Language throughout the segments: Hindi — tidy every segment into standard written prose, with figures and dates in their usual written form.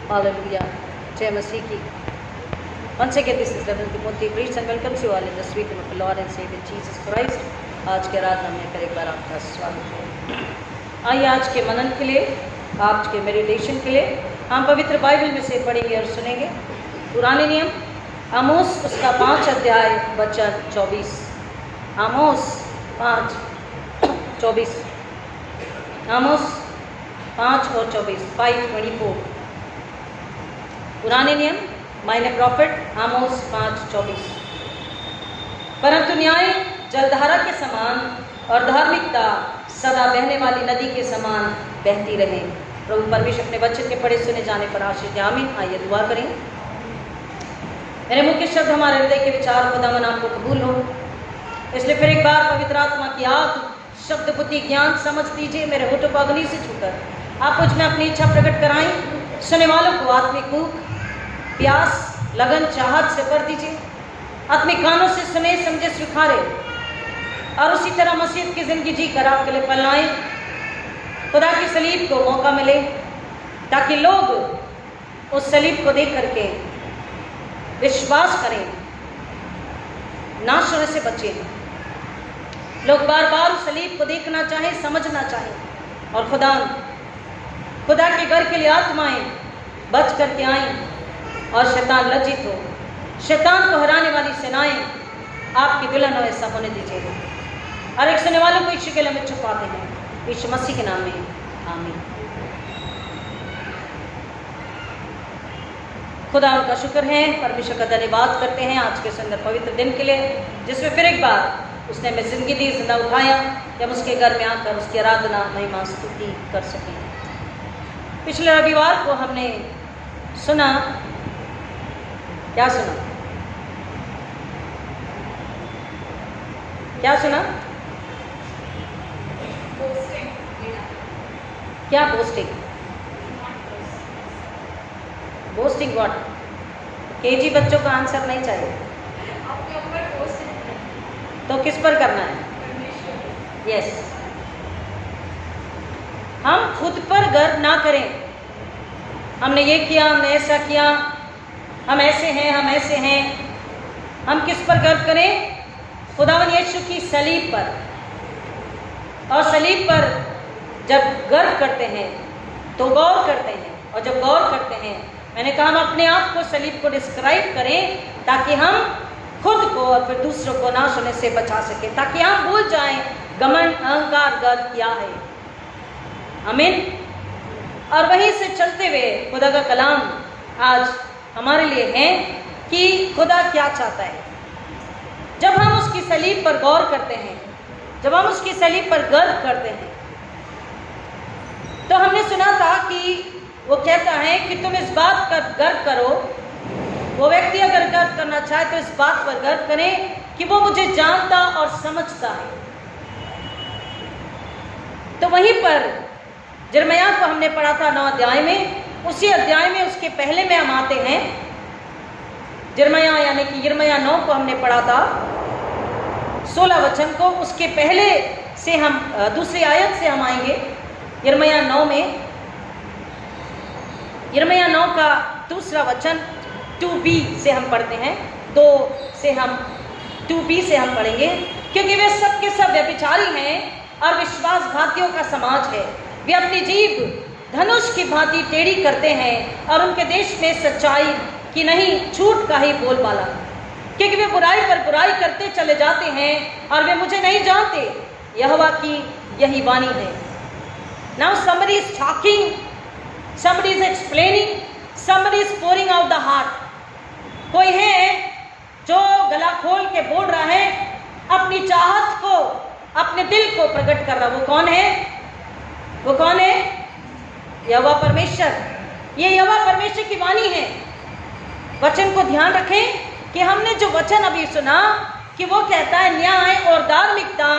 Hallelujah. Jai Masih ki. Once again, this is Reverend Timothy Priest and welcomes you all in the sweet name of the Lord and Savior Jesus Christ. आज के रात में फिर एक बार आपका स्वागत है। आइए आज के मनन के लिए, आज के मेडिटेशन के लिए हम पवित्र बाइबल में से पढ़ेंगे और सुनेंगे। पुराने नियम आमोस उसका 5 अध्याय वचन 24। आमोस 5:24। आमोस 5 और 24 5:24। पुराने नियम माइनर प्रॉफिट आमोस 5:24। परंतु न्याय जलधारा के समान और धार्मिकता सदा बहने वाली नदी के समान बहती रहे। प्रभु परमेश्वर अपने वचन के पढ़े सुने जाने पर आशीष दे। आमीन। आइए दुआ करें। मेरे मुख्य शब्द हमारे हृदय के विचार खुदावन आपको कबूल हो, इसलिए फिर एक बार पवित्र आत्मा की आग शब्द बुद्धि ज्ञान समझ दीजिए। मेरे होठों को अग्नि से छूकर आप मुझ में अपनी इच्छा प्रकट कराएं। सुनने वालों को आत्मिक भूख प्यास लगन चाहत से भर दीजिए। आत्मिक कानों से सुने समझे स्वीकारे और उसी तरह मसीह की जिंदगी जी कर आपके लिए फैलाएं। खुदा की सलीब को मौका मिले ताकि लोग उस सलीब को देख करके विश्वास करें, नाश होने से बचें। लोग बार बार उस सलीब को देखना चाहें, समझना चाहें और खुदा के घर के लिए आत्माएं बच करके आएं और शैतान लज्जित हो। शैतान को हराने वाली सेनाएं आपकी दुल्हन हो, ऐसा होने दीजिएगा। और एक सुनने वालों को यीशु के लिए में छुपाते हैं, यीशु मसीह के नाम में आमीन। खुदा का शुक्र है, परमेश्वर का धन्यवाद करते हैं आज के सुंदर पवित्र दिन के लिए, जिसमें फिर एक बार उसने हमें जिंदगी दी, जिंदा उठाया कि हम उसके घर में आकर उसकी आराधना महिमा स्तुति कर सकें। पिछले रविवार को हमने सुना, क्या सुना? क्या सुना? क्या बोस्टिंग? Boasting what? केजी बच्चों का आंसर नहीं चाहिए तो किस पर करना है? यस, हम खुद पर गर्व ना करें। हमने ये किया, हमने ऐसा किया, हम ऐसे हैं, हम ऐसे हैं। हम किस पर गर्व करें? खुदावन यीशु की सलीब पर। और सलीब पर जब गर्व करते हैं तो गौर करते हैं, और जब गौर करते हैं, मैंने कहा हम अपने आप को सलीब को डिस्क्राइब करें ताकि हम खुद को और फिर दूसरों को नाश होने से बचा सकें, ताकि हम भूल जाएं घमंड अहंकार गर्व क्या है। आमीन। और वहीं से चलते हुए खुदा का कलाम आज हमारे लिए है कि खुदा क्या चाहता है। जब हम उसकी सलीब पर गौर करते हैं, जब हम उसकी सलीब पर गर्व करते हैं, तो हमने सुना था कि वो कहता है कि तुम इस बात पर गर्व करो। वो व्यक्ति अगर गर्व करना चाहे तो इस बात पर गर्व करें कि वो मुझे जानता और समझता है। तो वहीं पर यिर्मयाह को हमने पढ़ा था 9 अध्याय में। उसी अध्याय में उसके पहले में हम आते हैं। यिर्मयाह यानी कि यिर्मयाह 9 को हमने पढ़ा था 16 वचन को। उसके पहले से हम दूसरी आयत से हम आएंगे यिर्मयाह 9 में। यिर्मयाह 9 का दूसरा वचन 2b से हम पढ़ते हैं। 2 से हम 2b से हम पढ़ेंगे, क्योंकि वे सब के सब व्यभिचारी हैं और विश्वासघातियों का समाज है। वे अपनी जीभ धनुष की भांति टेढ़ी करते हैं और उनके देश में सच्चाई की नहीं झूठ का ही बोलबाला, क्योंकि वे बुराई पर बुराई करते चले जाते हैं और वे मुझे नहीं जानते। यहोवा की यही वाणी है। Now somebody is talking, somebody is explaining, somebody is pouring out the heart. कोई है जो गला खोल के बोल रहा है, अपनी चाहत को, अपने दिल को प्रकट कर रहा। वो कौन है? वो कौन है? यहोवा परमेश्वर। ये यहोवा परमेश्वर की वाणी है। वचन को ध्यान रखें कि हमने जो वचन अभी सुना कि वो कहता है न्याय और धार्मिकता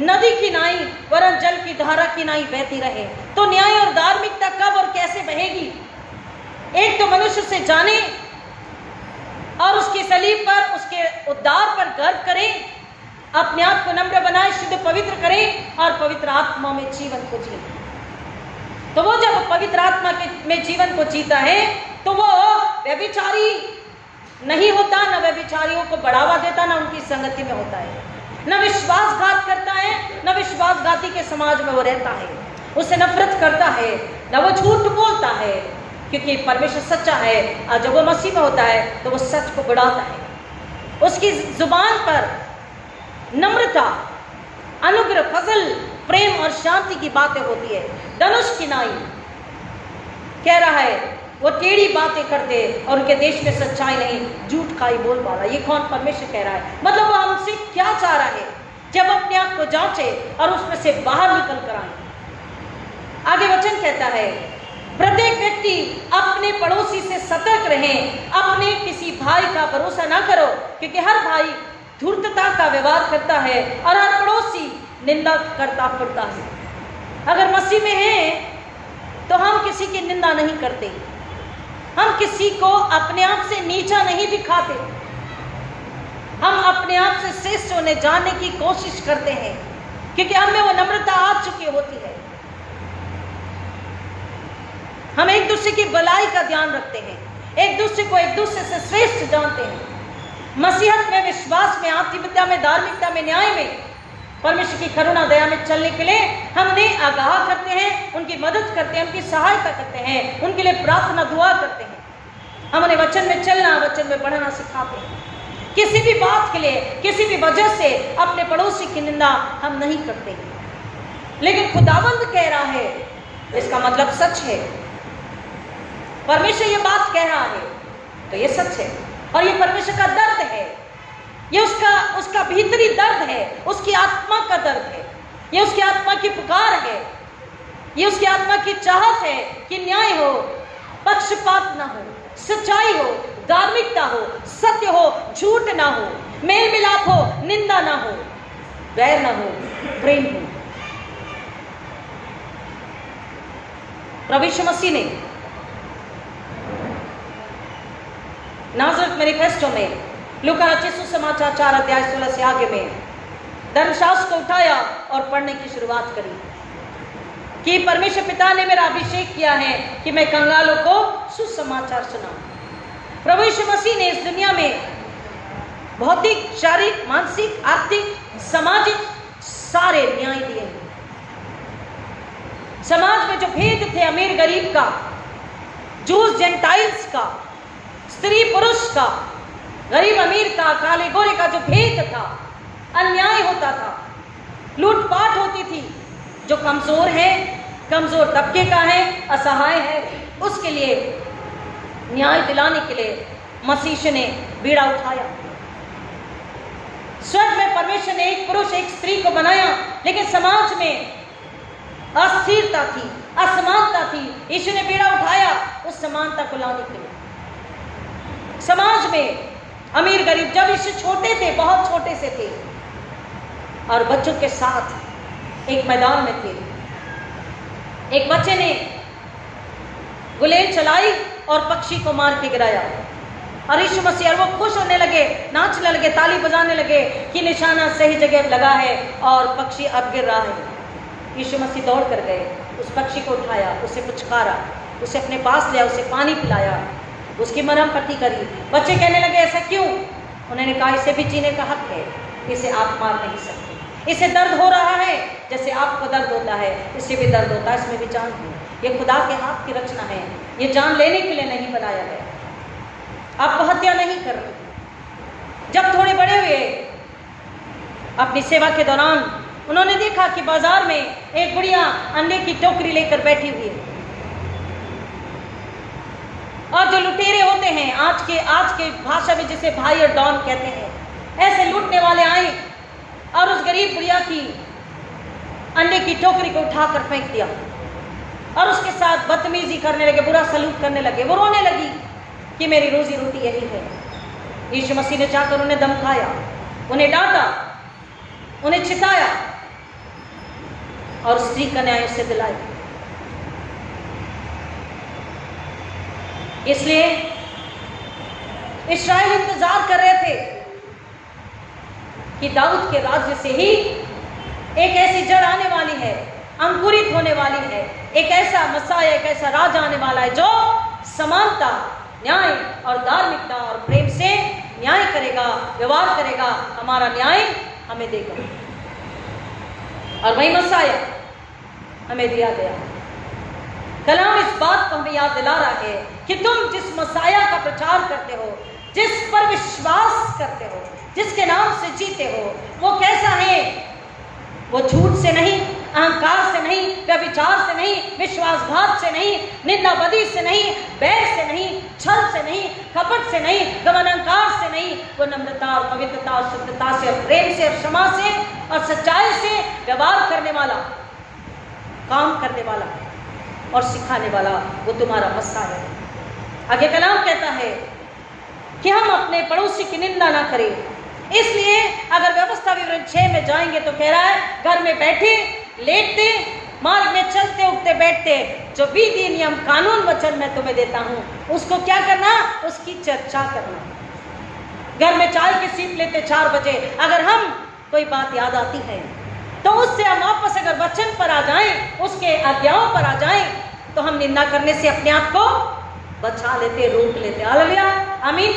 नदी की नाई वरन जल की धारा की नाई बहती रहे। तो न्याय और धार्मिकता कब और कैसे बहेगी? एक तो मनुष्य से जाने और उसकी सलीब पर, उसके उद्धार पर गर्व करें, अपने आप को नम्र बनाए, शुद्ध पवित्र करें और पवित्र आत्मा में जीवन को जिए। तो वो जब पवित्र आत्मा में जीवन को जीता है तो वो व्यभिचारी नहीं होता, न व्यभिचारियों को बढ़ावा देता, न उनकी संगति में होता है, न विश्वासघात करता है, न विश्वासघाती के समाज में वो रहता है, उससे नफरत करता है, न वो झूठ बोलता है, क्योंकि परमेश्वर सच्चा है। और जब वो मसीह में होता है तो वो सच को बढ़ाता है। उसकी जुबान पर नम्रता, अनुग्रह, फजल, प्रेम और शांति की बातें होती है। धनुष की नाई कह रहा है वो टेढ़ी बातें करते और उनके देश में सच्चाई नहीं, झूठ खाई बोल वाला। ये कौन? परमेश्वर कह रहा है। मतलब वो हमसे क्या चाह रहा है? जब अपने आप को जांचे और उसमें से बाहर निकल कर आए। आगे वचन कहता है प्रत्येक व्यक्ति अपने पड़ोसी से सतर्क रहें, अपने किसी भाई का भरोसा ना करो, क्योंकि हर भाई धूर्तता का व्यवहार करता है और हर पड़ोसी निंदा करता फिरता है। अगर मसीह में हैं तो हम किसी की निंदा नहीं करते, हम किसी को अपने आप से नीचा नहीं दिखाते, हम अपने आप से श्रेष्ठ होने जाने की कोशिश करते हैं, क्योंकि हम में वो नम्रता आ चुकी होती है। हम एक दूसरे की भलाई का ध्यान रखते हैं, एक दूसरे को एक दूसरे से श्रेष्ठ जानते हैं। मसीहत में, विश्वास में, आत्मविद्या में, धार्मिकता में, न्याय में, परमेश्वर की करुणा दया में चलने के लिए हम उन्हें आगाह करते हैं, उनकी मदद करते हैं, उनकी सहायता करते हैं, उनके लिए प्रार्थना दुआ करते हैं। हम उन्हें वचन में चलना, वचन में पढ़ना सिखाते हैं। किसी भी बात के लिए, किसी भी वजह से अपने पड़ोसी की निंदा हम नहीं करते। लेकिन खुदावंद कह रहा है, इसका मतलब सच है। परमेश्वर ये बात कह रहा है तो ये सच है, और ये परमेश्वर का दर्द है, ये उसका भीतरी दर्द है, उसकी आत्मा का दर्द है, ये उसकी आत्मा की पुकार है, ये उसकी आत्मा की चाहत है कि न्याय हो, पक्षपात ना हो, सच्चाई हो, धार्मिकता हो, सत्य हो, झूठ ना हो, मेल मिलाप हो, निंदा ना हो, वैर ना हो, प्रेम हो। प्रभु यीशु मसीह ने नाज़रेत मैनिफेस्टो में लूका रचित सुसमाचार 4 अध्याय 16 से आगे में धर्मशास्त्र को उठाया और पढ़ने की शुरुआत करी कि परमेश्वर पिता ने मेरा अभिषेक किया है कि मैं कंगालों को सुसमाचार सुनाऊं। प्रभु यीशु मसीह ने इस दुनिया में भौतिक, शारीरिक, मानसिक, आर्थिक, सामाजिक सारे न्याय दिए। समाज में जो भेद थे, अमीर गरीब का, जूस जेंटाइल्स का, स्त्री पुरुष का, गरीब अमीर का, काले गोरे का जो भेद था, अन्याय होता था, लूटपाट होती थी। जो कमजोर है, कमजोर तबके का है, असहाय है, उसके लिए न्याय दिलाने के लिए मसीह ने बीड़ा उठाया। स्वर्ग में परमेश्वर ने एक पुरुष एक स्त्री को बनाया, लेकिन समाज में अस्थिरता थी, असमानता थी। यीशु ने बीड़ा उठाया उस समानता को लाने के लिए। समाज में अमीर गरीब, जब यीशु छोटे थे, बहुत छोटे से थे, और बच्चों के साथ एक मैदान में थे, एक बच्चे ने गुलेल चलाई और पक्षी को मार के गिराया, और यीशु मसीह और वो खुश होने लगे, नाचने लगे, ताली बजाने लगे कि निशाना सही जगह लगा है और पक्षी अब गिर रहा है। यीशु मसीह दौड़ कर गए, उस पक्षी को उठाया, उसे पुचकारा, उसे अपने पास लिया, उसे पानी पिलाया, उसकी मरहम पट्टी करी। बच्चे कहने लगे ऐसा क्यों? उन्होंने कहा इसे भी जीने का हक है, इसे आप मार नहीं सकते, इसे दर्द हो रहा है जैसे आपको दर्द होता है, इसे भी दर्द होता है, इसमें भी जान है। ये खुदा के हाथ की रचना है, ये जान लेने के लिए नहीं बनाया गया। आपको हत्या नहीं कर रही। जब थोड़े बड़े हुए, अपनी सेवा के दौरान उन्होंने देखा कि बाजार में एक बुढ़िया अंडे की टोकरी लेकर बैठी हुई है, और जो लुटेरे होते हैं, आज के भाषा में जिसे भाई और डॉन कहते हैं, ऐसे लूटने वाले आए और उस गरीब बुढ़िया की अंडे की टोकरी को उठाकर फेंक दिया और उसके साथ बदतमीजी करने लगे, बुरा सलूक करने लगे। वो रोने लगी कि मेरी रोजी रोटी यही है। यीशु मसीह ने जाकर उन्हें धमकाया, उन्हें डांटा, उन्हें चिताया और स्त्री का न्याय उससे दिलाया। इसलिए इस्राएल इंतजार कर रहे थे कि दाऊद के राज्य से ही एक ऐसी जड़ आने वाली है, अंकुरित होने वाली है, एक ऐसा मसाया, एक ऐसा राजा आने वाला है जो समानता, न्याय और धार्मिकता और प्रेम से न्याय करेगा, व्यवहार करेगा, हमारा न्याय हमें देगा। और वही मसाया हमें दिया गया। कलाम इस बात को हमें याद दिला रहा है कि तुम जिस मसाया का प्रचार करते हो, जिस पर विश्वास करते हो, जिसके नाम से जीते हो, वो कैसा है? वो झूठ से नहीं, अहंकार से नहीं, व्यभिचार से नहीं, विश्वासघात से नहीं, निंदाबदी से नहीं, बैर से नहीं, छल से नहीं, कपट से नहीं, गमनांकार से नहीं, वो नम्रता और पवित्रता और शुद्धता से और प्रेम से और क्षमा से और सच्चाई से व्यवहार करने वाला, काम करने वाला और सिखाने वाला, वो तुम्हारा मसाया है। आगे कलाम कहता है कि हम अपने पड़ोसी की निंदा ना करें। इसलिए अगर व्यवस्था विवरण 6 में जाएंगे तो कह रहा है घर में बैठे, लेटते, मार्ग में चलते, उठते, बैठते, जो विधि नियम कानून वचन मैं तुम्हें देता हूँ, उसको क्या करना? उसकी चर्चा करना। घर में चाय की सीप लेते 4 बजे, अगर हम कोई बात याद आती है तो उससे हम वापस अगर वचन पर आ जाएं, उसके आज्ञाओं पर आ जाएं, तो हम निंदा करने से अपने आप को बचा लेते, रोक लेते। हालेलुया, आमीन।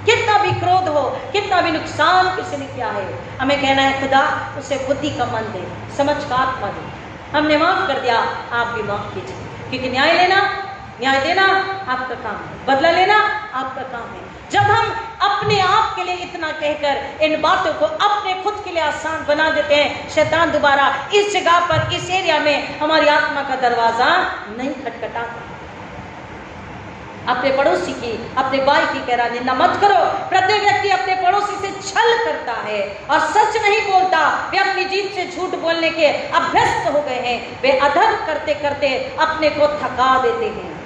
कितना भी क्रोध हो, कितना भी नुकसान किसी ने किया है, हमें कहना है खुदा उसे बुद्धि का मन दे, समझ का आत्मा दे। हमने माफ कर दिया, आप भी माफ कीजिए, क्योंकि न्याय देना आपका काम है, बदला लेना आपका काम है। जब हम अपने आप के लिए इतना कहकर इन बातों को अपने खुद के लिए आसान बना देते हैं, शैतान दोबारा इस जगह पर, इस एरिया में हमारी आत्मा का दरवाजा नहीं खटखटाता। अपने पड़ोसी की, अपने भाई की कह रहा निंदा मत करो। प्रत्येक व्यक्ति अपने पड़ोसी से छल करता है और सच नहीं बोलता। वे अपनी जीभ से झूठ बोलने के अभ्यस्त हो गए हैं। वे अधर्म करते करते अपने को थका देते हैं।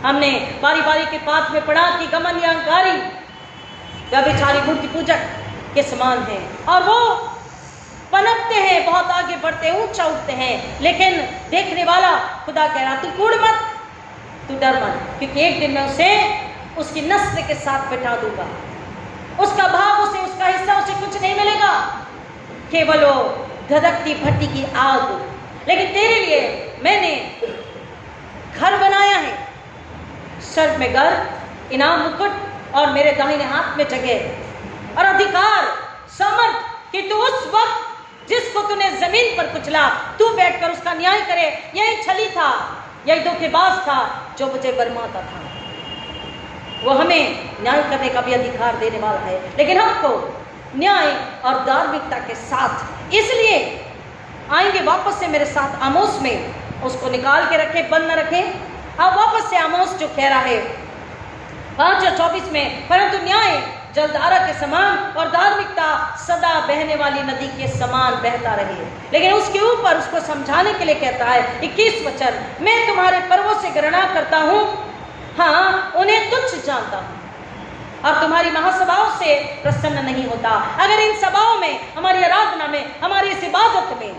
हमने बारी बारी के पाठ में पढ़ा कि गमन या अहंकारी व्यभिचारी मूर्ति पूजक के समान है और वो पनपते हैं, बहुत आगे बढ़ते, ऊंचा उठते हैं, लेकिन देखने वाला खुदा कह रहा तू कूड़ मत, तू डर मत, क्योंकि एक दिन मैं उसे उसकी नस्ल के साथ बैठा दूंगा। उसका भाग उसे, उसका हिस्सा उसे कुछ नहीं मिलेगा, केवल वो धधकती भट्टी की आग। लेकिन तेरे लिए मैंने घर बनाया है, स्वर्ग में घर, इनाम मुकुट और मेरे दाहिने हाथ में जगह और अधिकार, समर्थ कि तू उस वक्त जिसको तूने जमीन पर कुचला, तू बैठकर उसका न्याय करे। यही छली था, यही धोखेबाज था जो मुझे बरमाता था। वो हमें न्याय करने का भी अधिकार देने वाला है, लेकिन हमको न्याय और धार्मिकता के साथ इसलिए आएंगे। वापस से मेरे साथ आमोस में उसको निकाल के रखे, बंद न रखें। अब वापस से आमोस जो कह रहा है 5 और 24 में, परंतु न्याय जलधारा के समान और धार्मिकता सदा बहने वाली नदी के समान बहता रहे। लेकिन उसके ऊपर उसको समझाने के लिए कहता है 21 वचन, मैं तुम्हारे पर्वों से घृणा करता हूँ, हाँ उन्हें तुच्छ जानता हूँ और तुम्हारी महासभाओं से प्रसन्न नहीं होता। अगर इन सभाओं में, हमारी आराधना में, हमारी इस इबादत में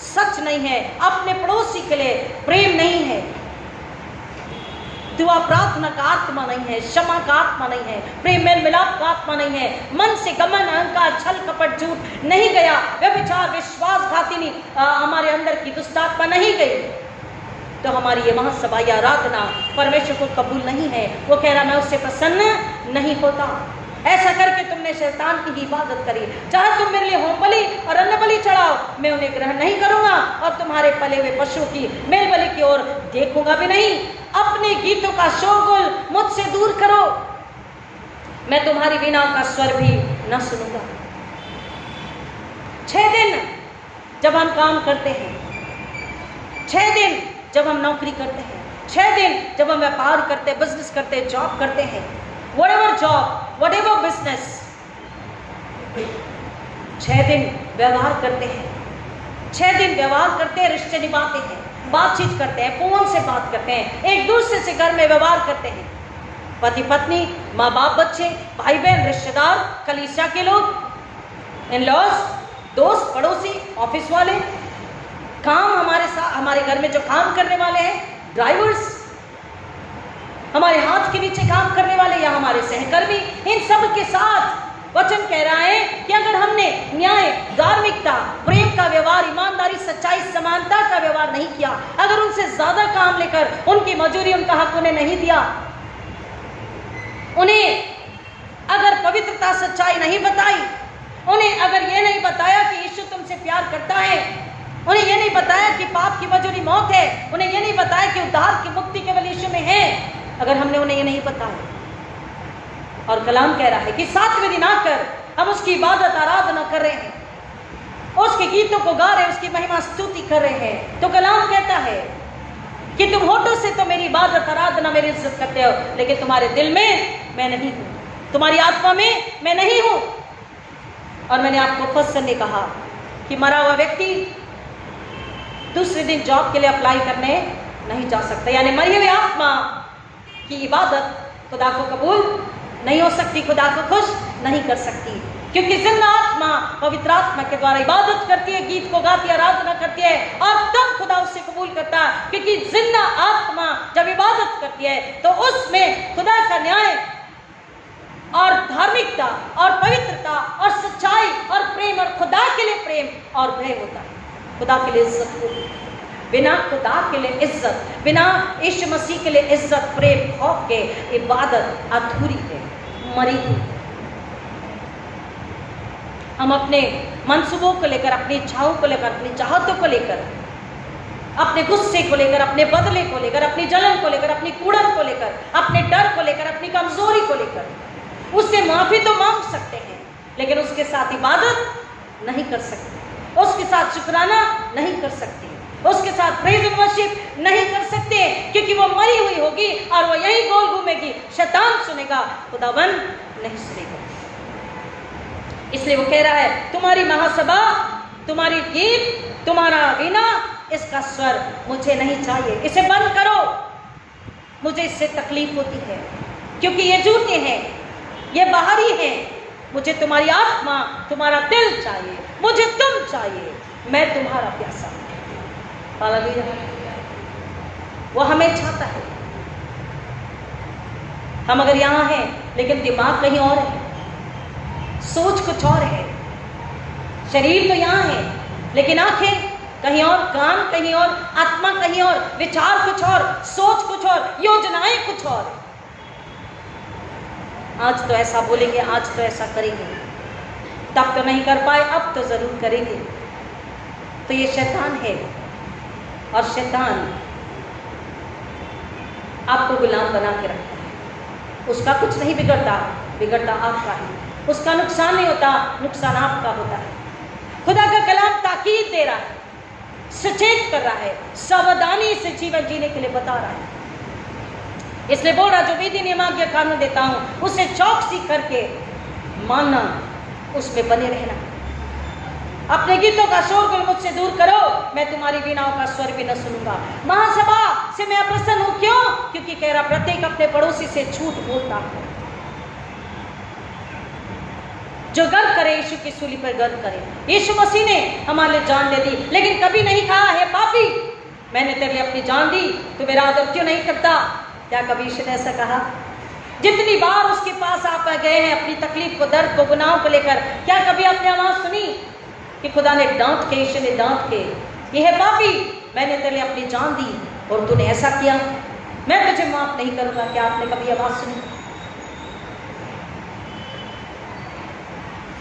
सच नहीं है, अपने पड़ोसी के लिए प्रेम नहीं है, दुआ प्रार्थना का आत्मा नहीं है, क्षमा का आत्मा नहीं है, प्रेम मेल मिलाप का आत्मा नहीं है, मन से गमन, अहंकार, छल कपट, झूठ नहीं गया, व्यभिचार, विश्वासघातिनी हमारे अंदर की दुष्ट आत्मा नहीं गई, तो हमारी ये महासभा या आराधना परमेश्वर को कबूल नहीं है। वो कह रहा मैं उससे प्रसन्न नहीं होता। ऐसा करके तुमने शैतान की ही इबादत करी। चाहे तुम मेरे लिए होम बलि और अन्न बलि चढ़ाओ, मैं उन्हें ग्रहण नहीं करूंगा और तुम्हारे पले हुए पशु की मेल बलि की ओर देखूंगा भी नहीं। अपने गीतों का शोरगुल मुझसे दूर करो, मैं तुम्हारी वीणाओं का स्वर भी न सुनूंगा। 6 दिन जब हम काम करते हैं, 6 दिन जब हम नौकरी करते हैं, 6 दिन जब हम व्यापार करते, बिजनेस करते, जॉब करते हैं, whatever job, whatever business, 6 दिन व्यवहार करते हैं, 6 दिन व्यवहार करते हैं, रिश्ते निभाते हैं, बातचीत करते हैं, फोन से बात करते हैं, एक दूसरे से घर में व्यवहार करते हैं, पति पत्नी, माँ बाप, बच्चे, भाई बहन, रिश्तेदार, कलीसिया के लोग, इन लॉज, दोस्त, पड़ोसी, ऑफिस वाले, काम हमारे साथ, हमारे घर में जो काम करने वाले हैं, ड्राइवर्स, हमारे हाथ के नीचे काम करने वाले या हमारे सहकर्मी, इन सब के साथ वचन कह रहा है कि अगर हमने न्याय, धार्मिकता, प्रेम का व्यवहार, ईमानदारी, सच्चाई, समानता का व्यवहार नहीं किया, अगर उनसे ज्यादा काम लेकर उनकी मजूरी, उनका हक उन्हें नहीं दिया, उन्हें अगर पवित्रता, सच्चाई नहीं बताई, उन्हें अगर ये नहीं बताया कि यीशु तुमसे प्यार करता है, उन्हें ये नहीं बताया कि पाप की मजूरी मौत है, उन्हें ये नहीं बताया कि उद्धार की मुक्ति केवल यीशु में है, अगर हमने उन्हें ये नहीं बताया, और कलाम कह रहा है कि 7वें दिन आकर हम उसकी इबादत, आराधना कर रहे हैं, उसके गीतों को गा रहे हैं, उसकी महिमा स्तुति कर रहे हैं, तो कलाम कहता है कि तुम होठों से तो मेरी इबादत, आराधना, मेरी इज्जत करते हो, लेकिन तुम्हारे दिल में मैं नहीं हूं, तुम्हारी आत्मा में मैं नहीं हूं। और मैंने आपको फसर ने कहा कि मरा हुआ व्यक्ति दूसरे दिन जॉब के लिए अप्लाई करने नहीं जा सकता, यानी मरी हुई आत्मा की इबादत खुदा को कबूल नहीं हो सकती, खुदा को खुश नहीं कर सकती, क्योंकि जिंदा आत्मा पवित्र आत्मा के द्वारा इबादत करती है, गीत को गाती है, आराधना करती है, और तब खुदा उससे कबूल करता है, क्योंकि जिंदा आत्मा जब इबादत करती है तो उसमें खुदा का न्याय और धार्मिकता और पवित्रता और सच्चाई और प्रेम, और खुदा के लिए प्रेम और भय होता है, खुदा के लिए इज्जत होती है। बिना खुदा के लिए इज्जत, बिना यीशु मसीह के लिए इज्जत, प्रेम, खौफ के इबादत अधूरी है, मरी हुई। हम अपने मंसूबों को लेकर, अपनी इच्छाओं को लेकर, अपनी चाहतों को लेकर, अपने गुस्से को लेकर, अपने बदले को लेकर, अपनी जलन को लेकर, अपनी कूड़न को लेकर, अपने डर को लेकर, अपनी कमजोरी को लेकर उससे माफी तो मांग सकते हैं, लेकिन उसके साथ इबादत नहीं कर सकते, उसके साथ शुक्राना नहीं कर सकते, उसके साथ प्रेज एंड वर्शिप नहीं कर सकते, क्योंकि वो मरी हुई होगी और वो यही गोल घूमेगी, शैतान सुनेगा, खुदावन नहीं सुनेगा। इसलिए वो कह रहा है तुम्हारी महासभा, तुम्हारी गीत, तुम्हारा वीणा, इसका स्वर मुझे नहीं चाहिए, इसे बंद करो, मुझे इससे तकलीफ होती है, क्योंकि ये झूठे हैं, ये बाहरी हैं, मुझे तुम्हारी आत्मा, तुम्हारा दिल चाहिए, मुझे तुम चाहिए, मैं तुम्हारा प्यासा हूं। हालेलुया। वो हमें चाहता है। हम अगर यहां हैं लेकिन दिमाग कहीं और है, सोच कुछ और है, शरीर तो यहां है लेकिन आंखें कहीं और, कान कहीं और, आत्मा कहीं और, विचार कुछ और, सोच कुछ और, योजनाएं कुछ और। आज तो ऐसा बोलेंगे, आज तो ऐसा करेंगे, तब तो नहीं कर पाए, अब तो जरूर करेंगे। तो ये शैतान है, और शैतान आपको गुलाम बना के रखता है। उसका कुछ नहीं बिगड़ता, बिगड़ता आपका है। उसका नुकसान नहीं होता, नुकसान आपका होता है। खुदा का कलाम ताकीद दे रहा है, सचेत कर रहा है, सावधानी से जीवन जीने के लिए बता रहा है। इसलिए बोल रहा, जो विधि नियम आज्ञा कानून देता हूं उसे चौकसी करके मानना, उसमें बने रहना। अपने गीतों का शोरगुल मुझसे दूर करो, मैं तुम्हारी वीणाओं का स्वर भी न सुनूंगा। महासभा से मैं अप्रसन्न हूं, क्यों? क्योंकि कह रहा प्रत्येक अपने पड़ोसी से झूठ बोलता है। जो गर्व करे, यीशु की सूली पर गर्व करे। यीशु मसीह ने हमारे लिए जान दे दी, लेकिन कभी नहीं कहा है पापी मैंने तेरे लिए अपनी जान दी, तू मेरा आदर क्यों नहीं करता? क्या कभी यीशु ने ऐसा कहा? जितनी बार उसके पास आप गए हैं अपनी तकलीफ को, दर्द को, गुनाहों को लेकर, क्या कभी आपने आवाज सुनी कि खुदा ने डांट के, यीशु ने डांट के, ये है पापी मैंने तेरे लिए अपनी जान दी और तूने ऐसा किया, मैं तुझे माफ नहीं करूंगा? क्या आपने कभी आवाज सुनी?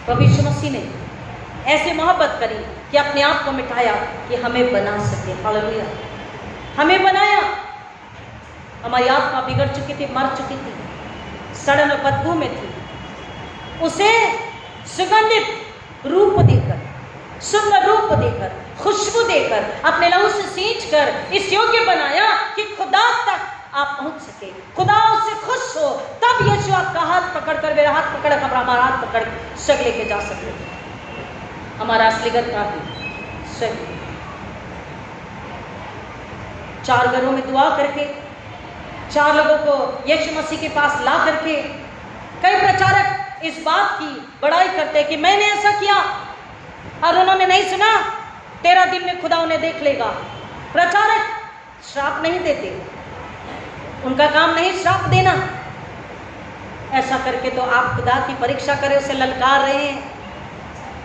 प्रभु यीशु मसीह ने ऐसी मोहब्बत करी कि अपने आप को मिटाया कि हमें बना सके। हालेलुया। हमें बनाया। हमारी आत्मा बिगड़ चुकी थी, मर चुकी थी, सड़न और बदबू में थी। उसे सुगंधित रूप देकर, सुंदर रूप देकर, खुशबू देकर, अपने लहू से सींच कर इस योग्य बनाया कि खुदा तक आप पहुंच सके, खुदा उससे खुश हो। तब यीशु आपका हाथ पकड़कर, मेरा हाथ पकड़, हमारा हाथ पकड़ सग लेके जा सके। हमारा असलीगत का भी सग। 4 घरों में दुआ करके, 4 लोगों को यीशु मसीह के पास ला करके, कई प्रचारक इस बात की बड़ाई करते कि मैंने ऐसा किया और उन्होंने नहीं सुना, 13 दिन में खुदा उन्हें देख लेगा। प्रचारक श्राप नहीं देते, उनका काम नहीं श्राप देना। ऐसा करके तो आप खुदा की परीक्षा करें, उसे ललकार रहे हैं।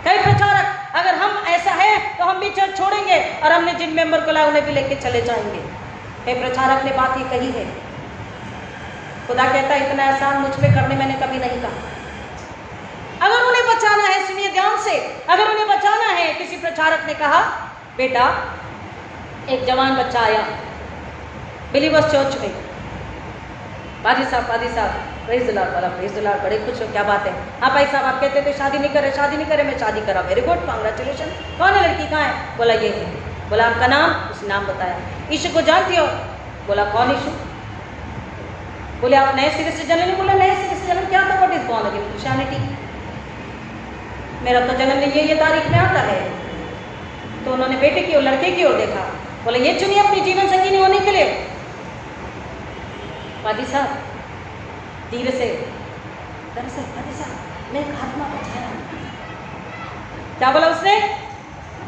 कई प्रचारक, अगर हम ऐसा है तो हम भी चर्च छोड़ेंगे और हमने जिन मेंबर को लाया उन्हें भी लेके चले जाएंगे। कई प्रचारक ने बात ये कही है। खुदा कहता है इतना एहसान मुझ पे करने मैंने कभी नहीं कहा। अगर उन्हें बचाना है, सुनिए ध्यान से, अगर उन्हें बचाना है, किसी प्रचारक ने कहा बेटा एक जवान बच्चा आया बिलीवर्स चर्च में, पादी साहब प्रेज़ द लॉर्ड वाला, प्रेज़ द लॉर्ड, बड़े खुश हो, क्या बात है। हाँ भाई साहब, आप कहते थे शादी नहीं करे, मैं शादी करा, वेरी गुड, कांग्रेचुलेशन। कौन है लड़की, कहाँ है? बोला ये है। बोला आपका नाम? उसने नाम बताया। यीशु को जानती हो? बोला कौन यीशु? बोले आप नए सिरे से जन्म नहीं? बोला नए सिरे से जन्म क्या था? What is born again Christianity. मेरा तो जन्म ये तारीख में आता है। तो उन्होंने बेटे की और लड़के की ओर देखा, बोले ये चुनिए अपनी जीवन संगिनी होने के लिए। पादी साहब धीरे से, दरअसल पादी साहब मैं एक आत्मा बचा रहा हूँ। क्या बोला उसने?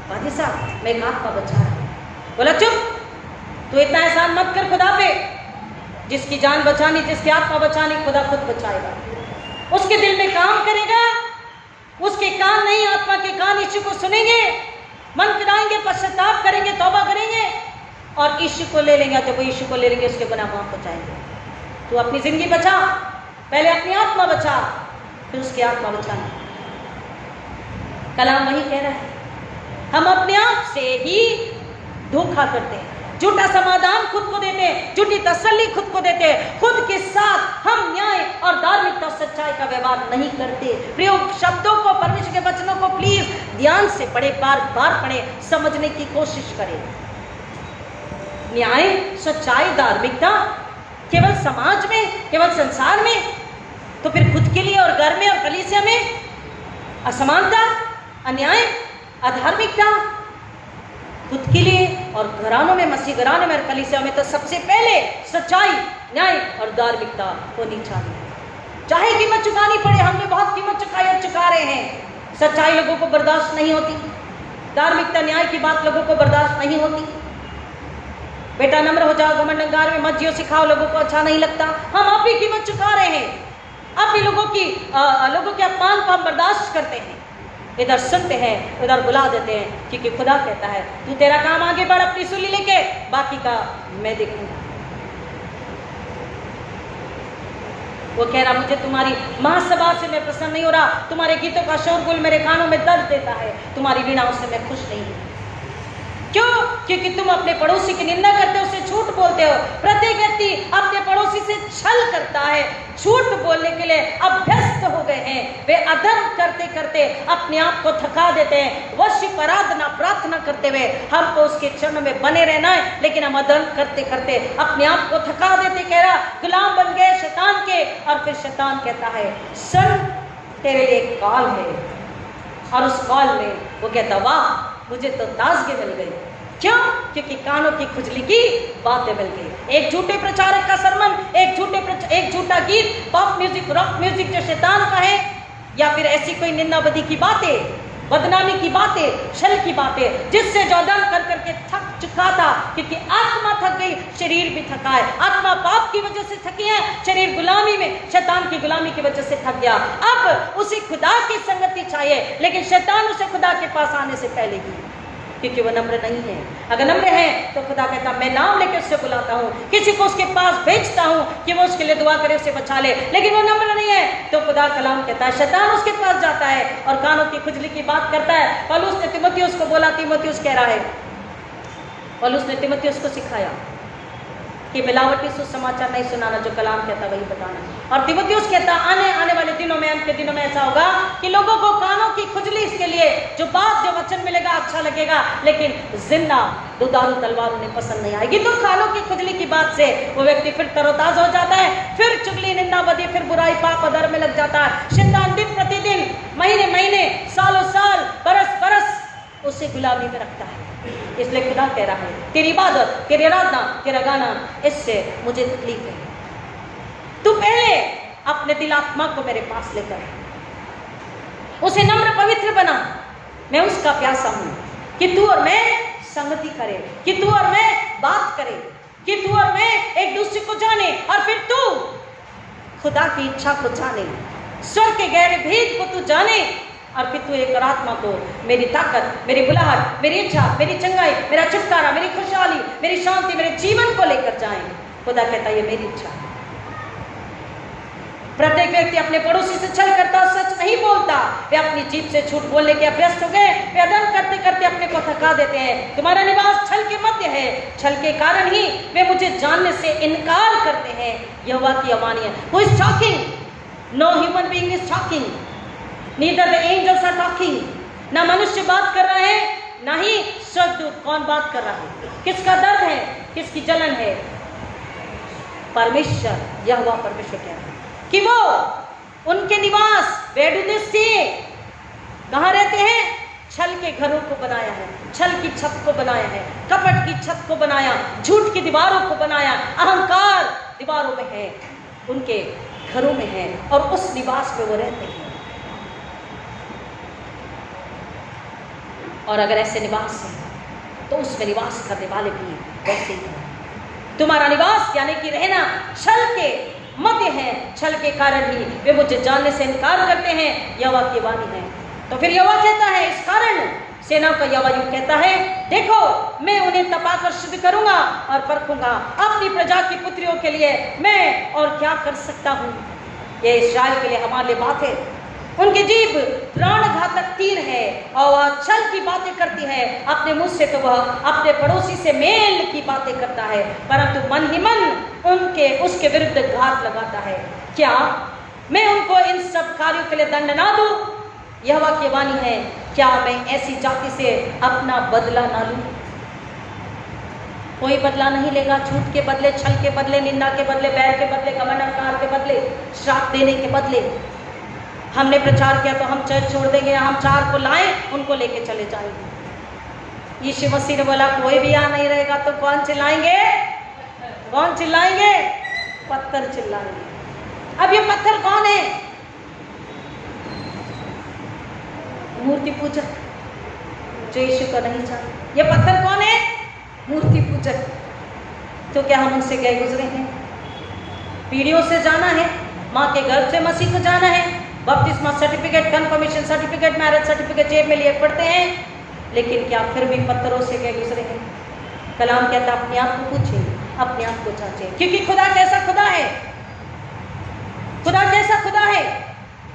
पादी साहब मैं एक आत्मा बचा रहा हूँ। बोला चुप, तू इतना एहसान मत कर खुदा पे। जिसकी जान बचानी, जिसकी आत्मा बचानी, खुदा खुद बचाएगा। उसके दिल में काम करेगा, उसके कान नहीं, आत्मा के कान यीशु को सुनेंगे, मन फिराएंगे, पश्चाताप करेंगे, तौबा करेंगे और यीशु को ले लेंगे। जब वो यीशु को ले लेंगे उसके गुनाह माफ हो जाएंगे। तू अपनी जिंदगी बचा, पहले अपनी आत्मा बचा, फिर उसकी आत्मा बचाना। कलाम वही कह रहा है, हम अपने आप से ही धोखा करते हैं, झूठा समाधान खुद को देते हैं, झूठी तसल्ली खुद को देते हैं, खुद के साथ हम न्याय और धार्मिकता सच्चाई का व्यवहार नहीं करते। प्रयोग शब्दों को, परमेश्वर के वचनों को प्लीज ध्यान से पढ़े, बार बार पढ़े, समझने की कोशिश करें। न्याय, सच्चाई, धार्मिकता केवल समाज में, केवल संसार में, तो फिर खुद के लिए और घर में और कलीसिया में असमानता, अन्याय, अधार्मिकता खुद के लिए और घरानों में, मसीह घरानों में और कलीसिया में तो सबसे पहले सच्चाई, न्याय और धार्मिकता होनी चाहिए। चाहे कीमत चुकानी पड़े, हमने बहुत कीमत चुकाई और चुका रहे हैं। सच्चाई लोगों को बर्दाश्त नहीं होती, धार्मिकता, न्याय की बात लोगों को बर्दाश्त नहीं होती। बेटा नम्र हो जाओ, घमंड अहंकार में मत जियो, सिखाओ, लोगों को अच्छा नहीं लगता। हम आप भी कीमत चुका रहे हैं, अब भी लोगों के अपमान को हम बर्दाश्त करते हैं। इधर सुनते हैं, उधर बुला देते हैं, क्योंकि खुदा कहता है तू तेरा काम आगे बढ़ अपनी सूली लेके, बाकी का मैं देखूंगा। वो कह रहा मुझे तुम्हारी महासभा से मैं प्रसन्न नहीं हो रहा, तुम्हारे गीतों का शोरगुल मेरे कानों में दर्द देता है, तुम्हारी वीणाओं से मैं खुश नहीं हूं। क्यों? क्योंकि तुम अपने पड़ोसी की निंदा करते हो, उसे झूठ बोलते हो। प्रत्येक व्यक्ति अपने पड़ोसी से छल करता है, झूठ बोलने के लिए अभ्यस्त हो गए हैं। वे अधर्म करते करते अपने आप को थका देते हैं। वर्षिप, आराधना, प्रार्थना करते हुए हमको उसके चरणों में बने रहना है, लेकिन हम अधर्म करते करते अपने आप को थका देते। कह रहा गुलाम बन गए शैतान के, और फिर शैतान कहता है सुन तेरे लिए एक कॉल है, और उस कॉल में वो कहता वाह मुझे तो ताजगी मिल गई। क्यों? क्योंकि कानों की खुजली की बातें मिल गई। एक झूठे प्रचारक का सरमन, एक झूठा गीत, पॉप म्यूजिक, रॉक म्यूजिक जो शैतान का है, या फिर ऐसी कोई निंदा बदी की बातें, बदनामी की बातें, छल की बातें, जिससे जौदान कर करके थक चुका था, क्योंकि आत्मा थक गई, शरीर भी थका है। आत्मा पाप की वजह से थकी है, शरीर गुलामी में, शैतान की गुलामी की वजह से थक गया। अब उसे खुदा की संगति चाहिए, लेकिन शैतान उसे खुदा के पास आने से पहले ही, क्योंकि वो नम्र नहीं है। अगर नम्र है तो खुदा कहता मैं नाम लेकर उससे बुलाता हूँ, किसी को उसके पास भेजता हूँ कि वो उसके लिए दुआ करे, उसे बचा ले। लेकिन वो नम्र नहीं है तो खुदा कलाम कहता है शैतान उसके पास जाता है और कानों की खुजली की बात करता है। पौलुस ने तीमुथियुस को बोला, तीमुथियुस कह रहा है, पौलुस ने तीमुथियुस को सिखाया कि मिलावटी सुसमाचार नहीं सुनाना, जो कलाम कहता वही बताना। और तीमुथियुस कहता आने वाले दिनों में, अंत के दिनों में ऐसा होगा कि लोगों को कानों की खुजली इसके लिए जो बात, जो वचन मिलेगा अच्छा लगेगा, लेकिन जिंदा दुधारू तलवार उन्हें पसंद नहीं आएगी। तो कानों की खुजली की बात से वो व्यक्ति फिर तरोताजा हो जाता है, फिर चुगली, निंदा बदी, फिर बुराई, पाप, अधर्म में लग जाता है। शैतान दिन प्रतिदिन, महीने महीने, सालों साल, बरस बरस उसे गुलामी में रखता है। इसलिए खुदा कह रहा है तेरी इबादत, तेरी आराधना, तेरा गाना, इससे मुझे तकलीफ है। तू पहले अपने दिल आत्मा को मेरे पास लेकर उसे नम्र पवित्र बना। मैं उसका प्यासा हूं कि तू और मैं संगति करे, कि तू और मैं बात करे, कि तू और मैं एक दूसरे को जाने, और फिर तू खुदा की इच्छा को जाने, स्वर्ग के गहरे भेद को तू जाने, और फिर तू एक आत्मा को मेरी ताकत, मेरी बुलाहट, मेरी इच्छा, मेरी चंगाई, मेरा छुटकारा, मेरी खुशहाली, मेरी शांति, मेरे जीवन को लेकर जाए। खुदा कहता है ये मेरी इच्छा है। प्रत्येक व्यक्ति अपने पड़ोसी से छल करता और सच नहीं बोलता। वे अपनी जीभ से झूठ बोलने के अभ्यस्त हो गए। वे अदम करते करते अपने को थका देते हैं। तुम्हारा निवास छल के मध्य है, छल के कारण ही वे मुझे जानने से इनकार करते हैं। यहोवा की वाणी है। Who is talking? No human being is talking. Neither the angels are talking. ना मनुष्य बात कर रहा है, ना ही स्वर्गदूत। कौन बात कर रहा है? किसका दर्द है, किसकी जलन है? परमेश्वर, यहोवा परमेश्वर कह रहा है कि वो उनके निवास, where do they stay? कहाँ रहते हैं? छल के घरों को बनाया है, छल की छत को बनाया है, कपट की छत को बनाया, झूठ की दीवारों को बनाया, अहंकार दीवारों में है, उनके घरों में है, और उस निवास में वो रहते हैं। और अगर ऐसे निवास है तो उसमें निवास करने वाले भी वैसे ही हैं। तुम्हारा निवास यानी कि रहना छल के मध्य है, छल के कारण ही वे मुझे जानने से इनकार करते हैं। यहोवा की वाणी है। तो फिर यहोवा कहता है, इस कारण सेना का यहोवा यूं कहता है, देखो मैं उन्हें तपाकर शुद्ध करूंगा और परखूंगा अपनी प्रजा की पुत्रियों के लिए मैं और क्या कर सकता हूं। ये इस्राएल के लिए हमारे लिए बात है। उनकी जीभ प्राण घातक तीर है और वह छल की बातें करती है। अपने मुंह से तो वह अपने पड़ोसी से मेल की बातें करता है, परंतु मन ही मन उनके उसके विरुद्ध घात लगाता है। क्या मैं उनको इन सब कार्यों के लिए दंड ना दूं? यहोवा की वाणी है, क्या मैं ऐसी जाति से अपना बदला ना लूं? कोई बदला नहीं लेगा। झूठ के बदले, छल के बदले, निंदा के बदले, बैर के बदले, घमंड अहंकार के बदले, श्राप देने के बदले। हमने प्रचार किया तो हम चर्च छोड़ देंगे, हम चार को लाएं उनको लेके चले जाएंगे। यीशु मसीह ने बोला कोई भी आ नहीं रहेगा तो कौन चिल्लाएंगे? कौन चिल्लाएंगे? पत्थर चिल्लाएंगे। अब ये पत्थर कौन है? मूर्ति पूजक जो यीशु को नहीं जानते। ये पत्थर कौन है? मूर्ति पूजक। तो क्या हम उनसे गए गुजरे हैं? पीढ़ियों से जाना है, माँ के गर्भ से मसीह को जाना है, बपतिस्मा certificate, confirmation certificate, marriage certificate जेब में लिए पढ़ते हैं, लेकिन क्या फिर भी पत्थरों से गए गुजरे हैं? कलाम कहता है अपने आप को पूछे, अपने आप को जांचे, क्योंकि खुदा कैसा खुदा है? खुदा कैसा खुदा है?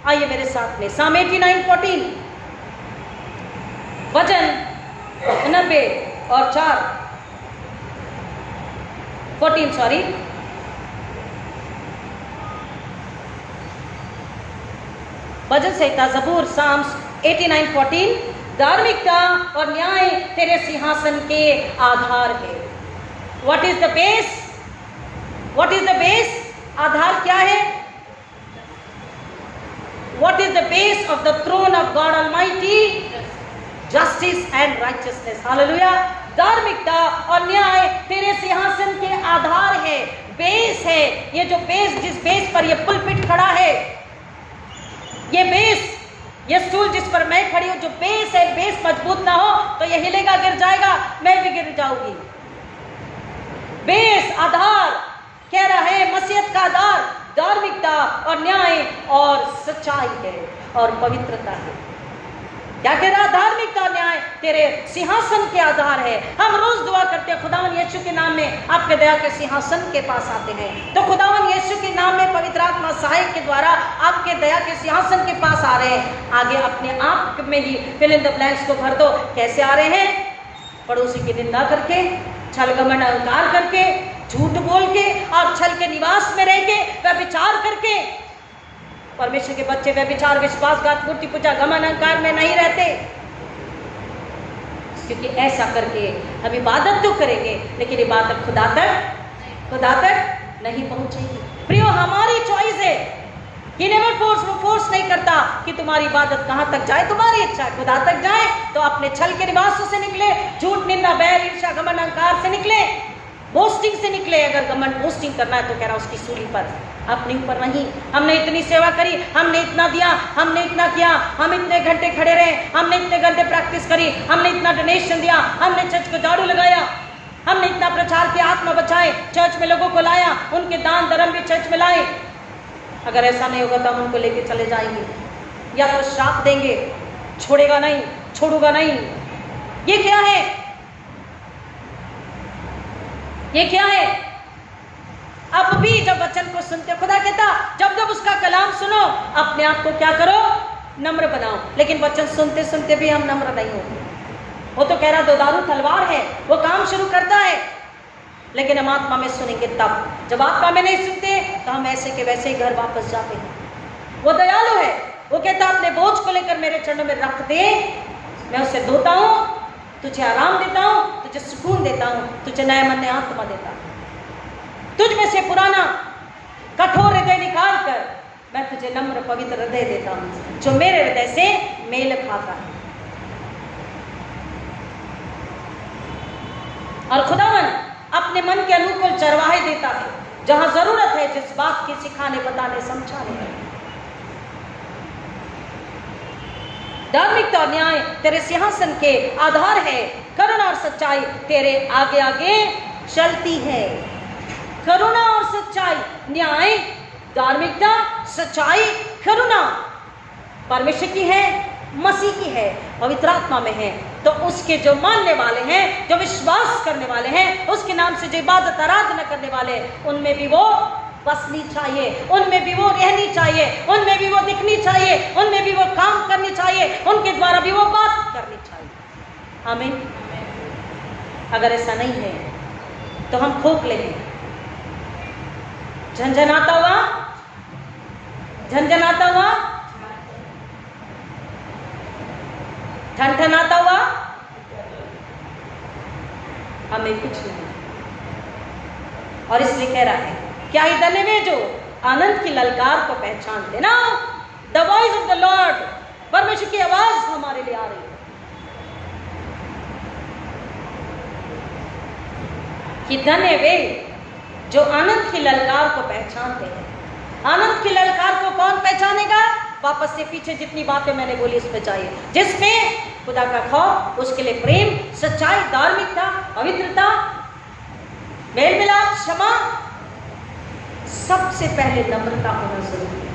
आइए मेरे साथ में साम 89:14 वचन 90 और 14 सॉरी भजन संहिता ज़बूर साम्स 89:14 धार्मिकता और न्याय तेरे सिंहासन के आधार है। What is the base? What is the base? आधार क्या है? What is the base of the throne of God almighty? Justice and righteousness. Hallelujah. धार्मिकता और न्याय तेरे सिंहासन के आधार है, बेस है। ये जो बेस, जिस बेस पर ये पुलपिट खड़ा है, ये बेस, ये स्टूल जिस पर मैं खड़ी हूं, जो बेस है, बेस मजबूत ना हो तो ये हिलेगा, गिर जाएगा, मैं भी गिर जाऊंगी। बेस, आधार कह रहा है, मसीहत का आधार धार्मिकता और न्याय और सच्चाई है और पवित्रता है। क्या कह रहा? धार्मिकता न्याय तेरे सिंहासन के आधार है। हम रोज दुआ करते हैं, खुदावन यीशु के नाम में आपके दया के सिंहासन के पास आते हैं। तो खुदावन यीशु के नाम में पवित्र आत्मा सहायक के द्वारा आपके दया के सिंहासन के पास आ रहे हैं। आगे अपने आप में ही फिल इन द ब्लैंक्स को भर दो। कैसे आ रहे हैं? पड़ोसी की निंदा करके, छल घमंड अहंकार करके, झूठ बोल के और छल के निवास में रह के, व्यभिचार करके। परमेश्वर के बच्चे व्यभिचार, विश्वासघात, मूर्ति पूजा, घमंड अहंकार में नहीं रहते, क्योंकि ऐसा करके हम इबादत तो करेंगे लेकिन इबादत खुदा तक नहीं पहुंचेगी। प्रियो, हमारी चॉइस है। ये नेवर फोर्स, वो फोर्स नहीं करता कि तुम्हारी इबादत कहां तक जाए। तुम्हारी इच्छा है खुदा तक जाए तो अपने छल के निवासों से निकले, झूठ, निंदा, बैर, ईर्ष्या, घमंड अहंकार से निकले, बोस्टिंग से निकले। अगर घमंड बोस्टिंग करना है तो कह रहा उसकी सूली पर, अपने ऊपर नहीं। हमने इतनी सेवा करी, हमने इतना दिया, हमने इतना किया, हम इतने घंटे खड़े रहे, हमने इतने घंटे प्रैक्टिस करी, हमने इतना डोनेशन दिया, हमने चर्च को झाड़ू लगाया, हमने इतना प्रचार किया, आत्मा बचाए, चर्च में लोगों को लाया, उनके दान धर्म भी चर्च में लाए। अगर ऐसा नहीं होगा तो हम उनको लेके चले जाएंगे, या तो श्राप देंगे, छोड़ेगा नहीं, छोड़ूंगा नहीं। ये क्या है? ये क्या है? अब भी जब वचन को सुनते, खुदा कहता जब जब उसका कलाम सुनो अपने आप को क्या करो, नम्र बनाओ। लेकिन वचन सुनते सुनते भी हम नम्र नहीं होते। वो तो कह रहा दोधारू तलवार है, वो काम शुरू करता है, लेकिन हम आत्मा में सुनेंगे तब। जब आत्मा में नहीं सुनते तो हम ऐसे के वैसे ही घर वापस जाते हैं। वो दयालु है, वो कहता अपने बोझ को लेकर मेरे चरणों में रख दे, मैं उसे धोता हूँ, तुझे आराम देता हूँ, तुझे सुकून देता हूँ, तुझे नया मन नया आत्मा देता हूँ। तुझ में से पुराना कठोर हृदय निकाल कर मैं तुझे नम्र पवित्र हृदय देता हूँ, जो मेरे हृदय से मेल खाता है। और खुदावन अपने मन के अनुकूल चरवाहे देता है, जहां जरूरत है जिस बात की सिखाने, बताने, समझाने है। धार्मिकता और न्याय तेरे सिंहासन के आधार है, करुणा और सच्चाई तेरे आगे आगे चलती है। करुणा और सच्चाई, न्याय, धार्मिकता, सच्चाई, करुणा परमेश्वर की है, मसीह की है, पवित्र आत्मा में है। तो उसके जो मानने वाले हैं, जो विश्वास करने वाले हैं, उसके नाम से जो इबादत आराधना करने वाले, उनमें भी वो बसनी चाहिए, उनमें भी वो रहनी चाहिए, उनमें भी वो दिखनी चाहिए, उनमें भी वो काम करनी चाहिए, उनके द्वारा भी वो बात करनी चाहिए। आमीन। अगर ऐसा नहीं है तो हम खोखले हैं, झंझनाता हुआ, झंझनाता हुआ, ठनठनाता हुआ, हमें कुछ नहीं। और इसलिए कह रहा है, क्या ही धन्य वे जो आनंद की ललकार को पहचानते ना। The voice of the Lord, परमेश्वर की आवाज हमारे लिए आ रही है कि धन्य वे जो आनंद की ललकार को पहचानते हैं। आनंद की ललकार को कौन पहचानेगा? वापस से पीछे जितनी बातें मैंने बोली इस पे चाहिए, जिसमें खुदा का खौफ, उसके लिए प्रेम, सच्चाई, धार्मिकता, पवित्रता, मेल मिलाप, क्षमा, सबसे पहले नम्रता होना जरूरी है।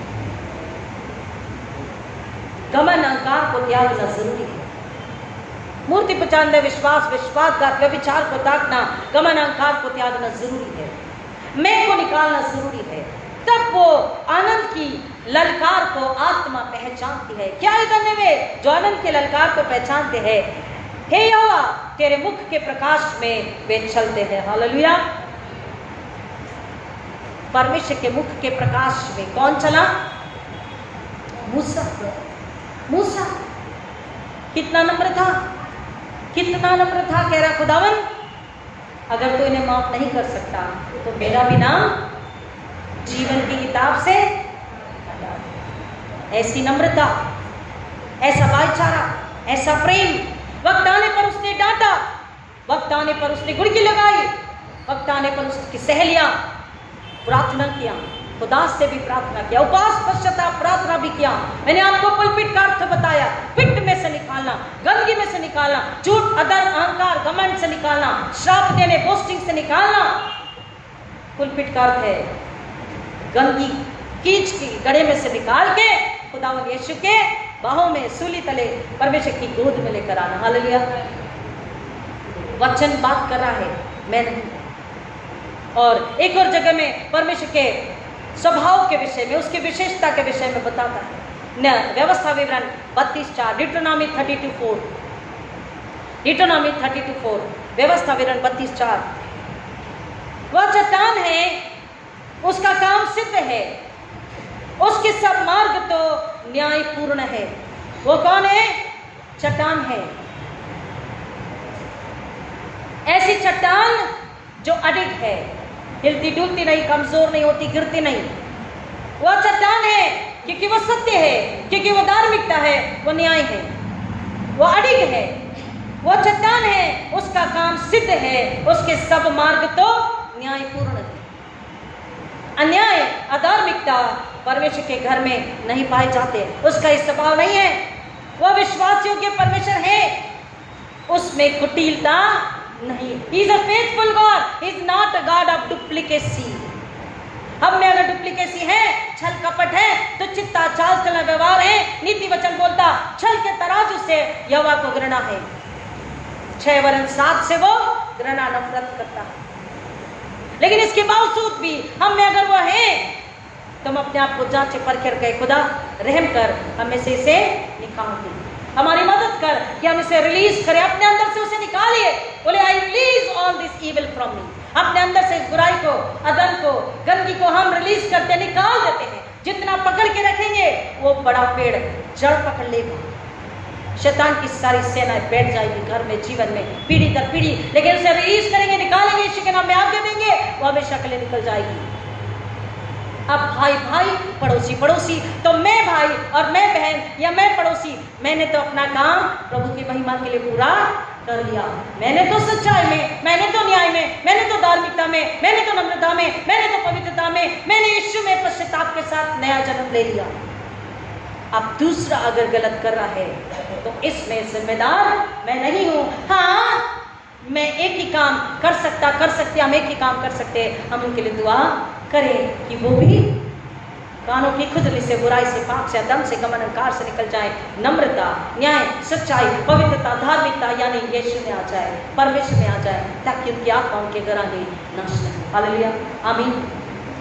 गमन अहंकार को त्यागना जरूरी है। मूर्ति पहचानने, विश्वास, विश्वासघात, व्यभिचार को त्यागना, गमन अहंकार को त्यागना जरूरी है। मैं को निकालना जरूरी है। तब वो आनंद की ललकार को आत्मा पहचानती है। क्या है धन्य वे जो आनंद के ललकार को पहचानते हैं। हे यहोवा, तेरे मुख के प्रकाश में वे चलते हैं। हालेलुया। परमेश्वर के मुख के प्रकाश में कौन चला? मूसा। मूसा कितना नम्र था, कितना नम्र था। कह रहा खुदावन अगर तू इन्हें माफ नहीं कर सकता तो मेरा भी नाम जीवन की किताब से हटा दे। ऐसी नम्रता, ऐसा भाईचारा, ऐसा प्रेम। वक्त आने पर उसने डांटा, वक्त आने पर उसने गुड़की लगाई, वक्त आने पर उसकी सहेलियां प्रार्थना किया, खुदा से भी प्रार्थना किया, उपवास पश्चाताप प्रार्थना भी किया। मैंने आपको पुलपिट का अर्थ बताया, पिट में से निकालना, गंदगी में से निकालना, झूठ, अदर, अहंकार, घमंड से निकालना, श्राप देने, बोस्टिंग से निकालना। पुलपिट का अर्थ है गंदगी, कीच की गड़े में से निकाल के खुदावंद यीशु के बाहों में, सूली तले, परमेश्वर की गोद में लेकर आना। हालेलुया। वचन बात कर रहा है, मैं नहीं। और एक और जगह में परमेश्वर के स्वभाव के विषय में, उसकी विशेषता के विषय में बताता है। न व्यवस्था विवरण 32:4, डिट्रोनॉमी 32:4, डिट्रोनॉमी 32:4, व्यवस्था विवरण 32:4। वह चट्टान है, उसका काम सिद्ध है, उसके सब मार्ग तो न्यायपूर्ण है। वो कौन है? चट्टान है। ऐसी चट्टान जो अडिग है, हिलती डुलती नहीं, कमजोर नहीं होती, गिरती नहीं। वह चट्टान है क्योंकि वो सत्य है, क्योंकि वो धार्मिकता है, वो न्याय है, वो अडिग है। वो चट्टान है, उसका काम सिद्ध है, उसके सब मार्ग तो न्यायपूर्ण है। अन्याय, अधार्मिकता परमेश्वर के घर में नहीं पाए जाते, उसका इस स्वभाव नहीं है। वह विश्वास योग्य परमेश्वर है, उसमें कुटिलता नहीं। He is a faithful God. He is not a God of duplicacy. हम में अगर डुप्लीकेसी है, छल कपट है, तो चित्ता चाल चलन व्यवहार है, नीति वचन बोलता, छल के तराजू से यहोवा को घृणा है। 6 वरन 7 से वो घृणा नफरत करता है। लेकिन इसके बावजूद भी हम में अगर वो है, तुम अपने आप को जांचे परखे रखे, खुदा रहम कर हमें से इसे निकाल दे, हमारी मदद कर कि हम इसे रिलीज करें, अपने अंदर से उसे निकालिए। बोले I release all this evil from me. अपने अंदर से इस बुराई को, अदल को, गंदगी को हम रिलीज करते, निकाल देते हैं। जितना पकड़ के रखेंगे वो बड़ा पेड़ जड़ पकड़ लेगा। शैतान की सारी सेनाएं बैठ जाएगी घर में, जीवन में, पीढ़ी दर पीढ़ी। लेकिन उसे रिलीज करेंगे, निकालेंगे, यीशु के नाम में आज्ञा देंगे, वो हमेशा के लिए निकल जाएगी। अब भाई भाई, पड़ोसी पड़ोसी, तो मैं भाई और मैं बहन या मैं पड़ोसी, मैंने तो अपना काम प्रभु की महिमा के लिए पूरा कर लिया। मैंने तो सच्चाई में, मैंने तो न्याय में, मैंने तो धार्मिकता में, मैंने तो नम्रता में, मैंने तो पवित्रता में, मैंने यीशु में पश्चाताप के साथ नया जन्म ले लिया। अब दूसरा अगर गलत कर रहा है तो इसमें जिम्मेदार मैं नहीं हूं। हाँ, मैं एक ही काम कर सकते, हम एक ही काम कर सकते, हम उनके लिए दुआ करें कि वो भी कानों की खुजली से, बुराई से, पाप से, अदम से, गमन अहंकार से निकल जाए। नम्रता, न्याय, सच्चाई, पवित्रता, धार्मिकता यानी यीशु में आ जाए, परमेश्वर में आ जाए, ताकि उनकी आत्मा उनके घर आगे नष्ट हो। हालेलुया, आमीन।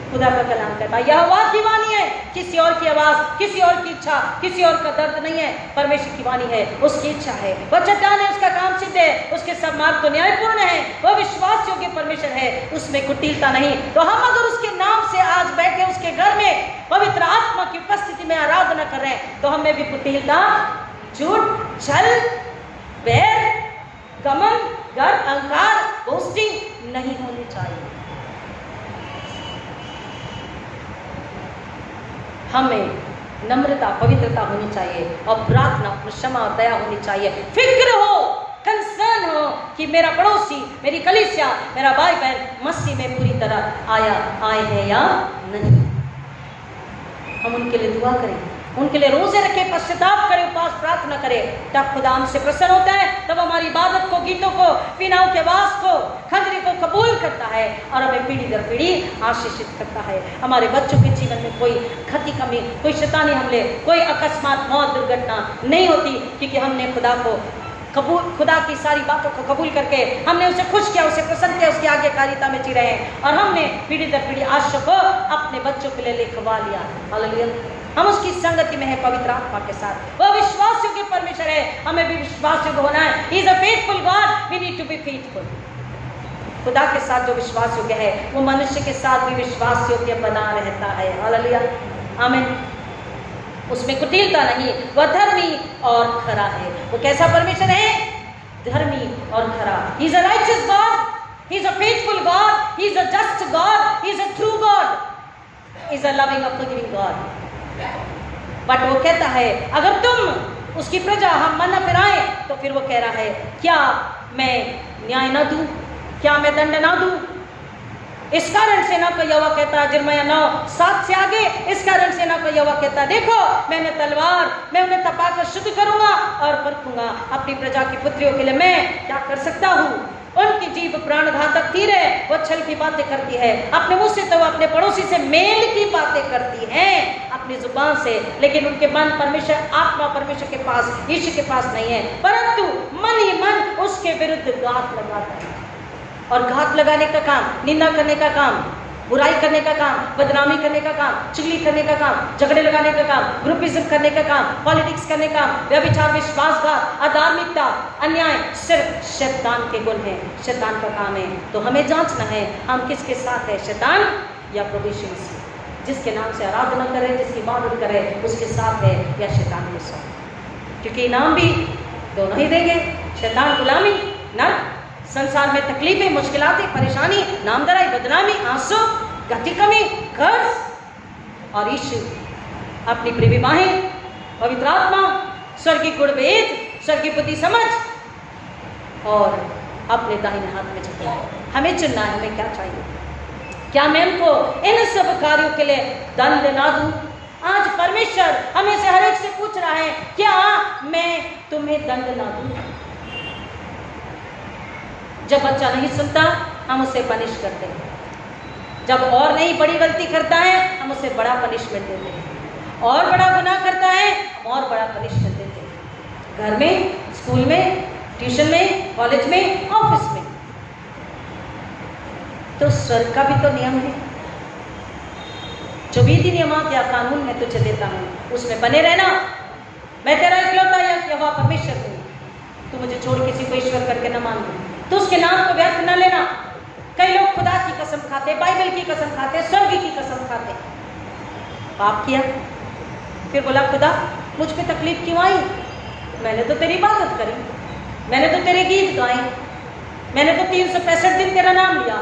खुदा का कलाम कहता है, यहोवा की वाणी है, किसी और की आवाज, किसी और की इच्छा, किसी और का दर्द नहीं है, परमेश्वर की वाणी है, उसकी इच्छा है। वह चट्टान है, उसका काम सिद्ध है, उसके सब मार्ग तो न्यायपूर्ण है, वह विश्वास योग्य परमेश्वर है, उसमें कुटिलता नहीं। तो हम अगर उसके नाम से आज बैठे उसके घर में पवित्र आत्मा की उपस्थिति में आराधना कर रहे हैं, तो हमें भी कुटिलता, झूठ, छल, बैर, गमन, गर्व, अहंकार, बोस्टिंग नहीं होनी चाहिए। हमें नम्रता, पवित्रता होनी चाहिए और प्रार्थना, क्षमा और दया होनी चाहिए। फिक्र हो, कंसर्न हो कि मेरा पड़ोसी, मेरी कलीसिया, मेरा भाई बहन मसीह में पूरी तरह आए हैं या नहीं। हम उनके लिए दुआ करें, उनके लिए रोजे रखें, पश्चाताप करें, उपवास प्रार्थना करें, तब खुदा हमसे प्रसन्न होता है। तब हमारी इबादत को, गीतों को, पीनाओं के वास को, खजरी को कबूल करता है और हमें पीढ़ी दर पीढ़ी आशीषित करता है। हमारे बच्चों के जीवन में कोई खती कमी, कोई शैतानी हमले, कोई अकस्मात मौत, दुर्घटना नहीं होती, क्योंकि हमने खुदा को कबूल, खुदा की सारी बातों को कबूल करके हमने उसे खुश किया, उसे प्रसन्न किया, उसकी आज्ञाकारिता में जी रहे हैं और हमने पीढ़ी दर पीढ़ी आशा को अपने बच्चों के लिए लिखवा लिया। हालेलुया, हम उसकी संगति में है पवित्र आत्मा के साथ। वह विश्वास योग्य परमेश्वर है, हमें भी विश्वास योग्य होना है। He is a faithful God, we need to be faithful. खुदा के साथ जो विश्वास योग्य है वो मनुष्य के साथ भी विश्वास योग्य बना रहता है। हालेलुया, आमीन। उसमें कुटिलता नहीं, वह धर्मी और खरा है। वो कैसा परमेश्वर है? धर्मी और खरा। ही is a righteous God, he is a faithful God, he is a just God, he is a true God, he is a loving और फॉरगिविंग गॉड। बट वो कहता है अगर तुम उसकी प्रजा हम मन न फिराएं, तो फिर वो कह रहा है क्या मैं न्याय ना दूं, क्या मैं दंड ना दूं? इस कारण से ना कोई यहोवा कहता है, यिर्मयाह 9:7 से आगे, इस कारण से ना कोई यहोवा कहता है, देखो मैंने तलवार, मैं उन्हें तपाकर शुद्ध करूंगा और परखूंगा अपनी प्रजा की पुत्रियों के लिए मैं क्या कर सकता हूँ। उनकी जीभ प्राणघातक तीर है, वो छल की बातें करती है, अपने मुंह से तो वो अपने पड़ोसी से मेल की बातें करती है अपनी जुबान से, लेकिन उनके मन परमेश्वर, आत्मा परमेश्वर के पास, यीशु के पास नहीं है, परंतु मन ही मन उसके विरुद्ध घात लगाता है। और घात लगाने का काम, निंदा करने का काम, बुराई करने का काम, बदनामी करने का काम, चुगली करने का काम, झगड़े लगाने का काम, ग्रुपिज्म करने का काम, पॉलिटिक्स करने का काम, व्यभिचार, विश्वासघात, अधार्मिकता, अन्याय, सिर्फ शैतान के गुण हैं, शैतान का काम है। तो हमें जांचना है हम किसके साथ है, शैतान या प्रभु यीशु मसीह। जिसके नाम से आराधना करें, जिसकी इबादत करें, उसके साथ है या शैतान के साथ, क्योंकि इनाम भी दोनों ही देंगे। शैतान गुलामी, ना संसार में तकलीफें, मुश्किलातें, परेशानी, नामधराई, बदनामी, आंसू, गति कमी, कर्ज, और यीशु अपनी प्रेमी बाहें, पवित्र आत्मा, स्वर्गीय गुण वेद, स्वर्गीय बुद्धि समझ और अपने दाहिने हाथ में झुके। हमें चुनना है, हमें क्या चाहिए। क्या मैं उनको इन सब कार्यों के लिए दंड ना दूं? आज परमेश्वर हमें से हर एक से पूछ रहा है, क्या मैं तुम्हें दंड ना दूं? जब बच्चा नहीं सुनता हम उसे पनिश करते हैं, जब और नहीं बड़ी गलती करता है हम उसे बड़ा पनिशमेंट देते हैं, और बड़ा गुनाह करता है हम और बड़ा पनिशमेंट देते हैं, घर में, स्कूल में, ट्यूशन में, कॉलेज में, ऑफिस में। तो स्वर्ग का भी तो नियम है, जो विधि नियमात या कानून मैं तुझे देता हूँ उसमें बने रहना। मैं तेरा इकलौता यहोवा परमेश्वर हूँ, तू मुझे छोड़ किसी को ईश्वर करके न मान, तो उसके नाम को व्यर्थ न लेना। कई लोग खुदा की कसम खाते, बाइबल की कसम खाते, स्वर्ग की कसम खाते, पाप किया, फिर बोला खुदा मुझ पे तकलीफ क्यों आई, मैंने तो तेरी इबादत करी, मैंने तो तेरे गीत गाए, मैंने तो 365 दिन तेरा नाम लिया,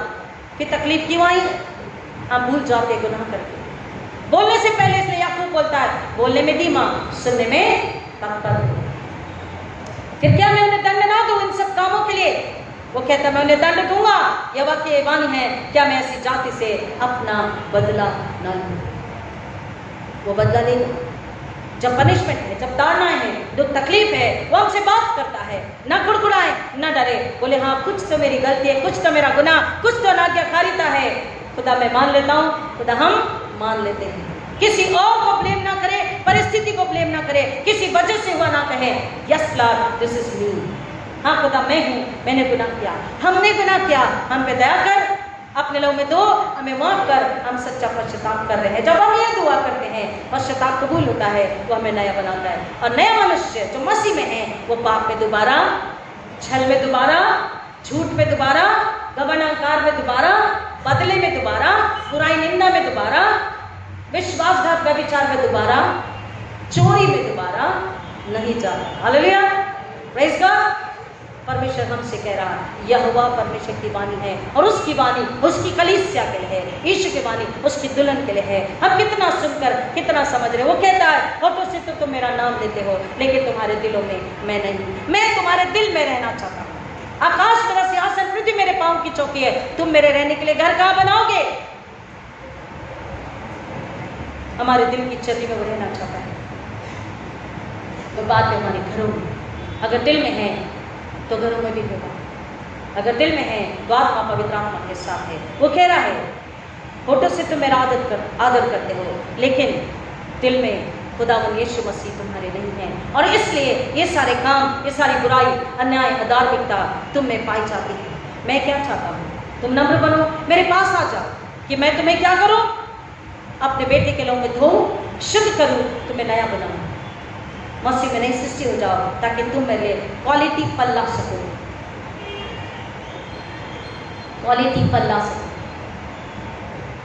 फिर तकलीफ क्यों आई। हम भूल जाते गुनाह करके। बोलने से पहले इसलिए याकूब बोलता है, बोलने में धीमा, सुनने में तत्पर। फिर क्या मैं उन्हें दंड ना दूं इन सब कामों के लिए? वो कहता मैं उन्हें दंड दूंगा, यहोवा की वाणी है, क्या मैं ऐसी जाति से अपना बदला न लूं? वो बदला लेगा। जब पनिशमेंट है, जब ताड़नाएं हैं, दुख तकलीफ है, वो हमसे बात करता है, ना कुड़कुड़ाए, ना डरे, बोले हाँ कुछ तो मेरी गलती है, कुछ तो मेरा गुनाह, कुछ तो अनाज्ञाकारिता है, खुदा मैं मान लेता हूँ, खुदा हम मान लेते हैं। किसी और को ब्लेम ना करे, परिस्थिति को ब्लेम ना करे, किसी वजह से हुआ ना कहे, yes Lord this is me, हाँ खुदा मैं हूँ, मैंने गुनाह किया, हमने गुनाह किया, हम पे दया कर, अपने लोगों में दो, हमें माफ कर, हम सच्चा पश्चाताप कर रहे हैं। जब हम ये दुआ करते हैं, पश्चाताप कबूल होता है, वो हमें नया बनाता है, और नया मनुष्य जो मसीह में है वो पाप में दोबारा, छल में दोबारा, झूठ में दोबारा, घमंड अहंकार में दोबारा, बदले में दोबारा, बुराई निंदा में दोबारा, विश्वासघात व्यभिचार में दोबारा, चोरी में दोबारा नहीं जाता। Hallelujah, praise God. परमेश्वर हमसे कह रहा है, यहोवा परमेश्वर की वाणी है, और उसकी वाणी उसकी कलीसिया के लिए है, यीशु की वाणी उसकी दुल्हन के लिए है। हम कितना सुनकर कितना समझ रहे। वो कहता है होठों से तो तुम मेरा नाम लेते हो, लेकिन तुम्हारे दिलों में मैं नहीं, मैं तुम्हारे दिल में रहना चाहता हूँ। आकाश मेरा सिंहासन, पृथ्वी मेरे पांव की चौकी है, तुम मेरे रहने के लिए घर कहाँ बनाओगे? हमारे दिल की छवि में वो रहना चाहता है। तो बात है हमारे घरों में, अगर दिल में है तो घरों में भी होगा, अगर दिल में है तो आत्मा पवित्र आत्मा के साथ है। वो कह रहा है होठों से तुम मेरा आदर करते हो, लेकिन दिल में खुदावंद यीशु मसीह तुम्हारे नहीं है, और इसलिए ये सारे काम, ये सारी बुराई, अन्याय, अधार्मिकता तुम में पाई जाती है। मैं क्या चाहता हूँ, तुम नम्र बनो, मेरे पास आ जाओ कि मैं तुम्हें क्या करूँ, अपने बेटे के लहू में धोऊं, शुद्ध करूँ, तुम्हें नया बनाऊँ, मसीह में नई सृष्टि हो जाओ, ताकि तुम मेरे क्वालिटी फल ला सको, क्वालिटी फल ला सको।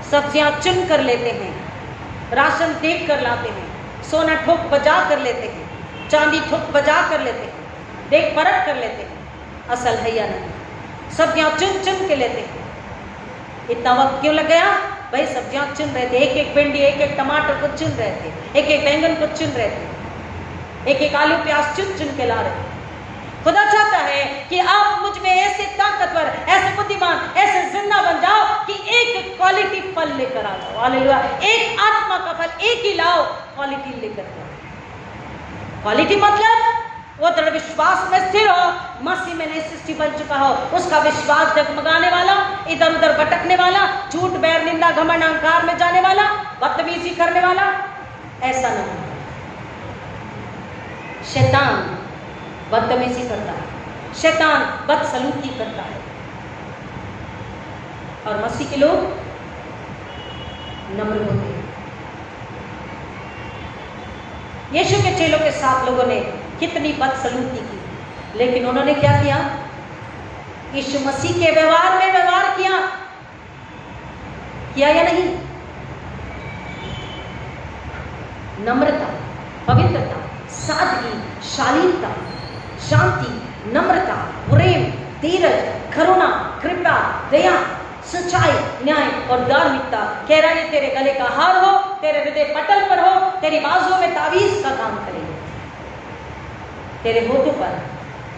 सब्जियां चुन कर लेते हैं, राशन देख कर लाते हैं, सोना ठोक बजा कर लेते हैं, चांदी ठोक बजा कर लेते हैं, देख परख कर लेते हैं, असल है या नहीं। सब्जियां चुन चुन के लेते हैं। इतना वक्त क्यों लग गया भाई? सब्जियां चुन रहे थे, एक एक भिंडी, एक एक टमाटर को चुन रहे थे, एक एक बैंगन को चुन रहे थे, एक एक आलू प्याज चुन चुन के ला रहे थे। खुदा चाहता है कि आप मुझ में ऐसे ताकतवर, ऐसे बुद्धिमान, ऐसे जिंदा बन जाओ कि एक क्वालिटी फल लेकर आ जाओ। हालेलुया, एक आत्मा का फल एक ही लाओ, क्वालिटी लेकर आओ। क्वालिटी मतलब वो दृढ़ विश्वास में स्थिर हो, मसीह में नई सृष्टि बन चुका हो, उसका विश्वास जगमगाने वाला, इधर उधर भटकने वाला, झूठ बैर निंदा घमंड अहंकार में जाने वाला, बदतमीजी करने वाला, ऐसा नहीं। शैतान बदतमीजी करता है, शैतान बदसलूकी करता है, और मसीह के लोग नम्र होते हैं। यीशु के चेलों के साथ लोगों ने कितनी बदसलूकी की, लेकिन उन्होंने क्या किया? यीशु मसीह के व्यवहार में व्यवहार किया या नहीं? नम्रता, पवित्रता, सादगी, शालीनता, शांति, नम्रता, प्रेम, धीरज, करुणा, कृपा, दया, सच्चाई, न्याय और धार्मिकता। कह रहा है तेरे गले का हार हो, तेरे हृदय पटल पर हो, तेरी बाजुओं में तावीज का काम करे, तेरे होठों पर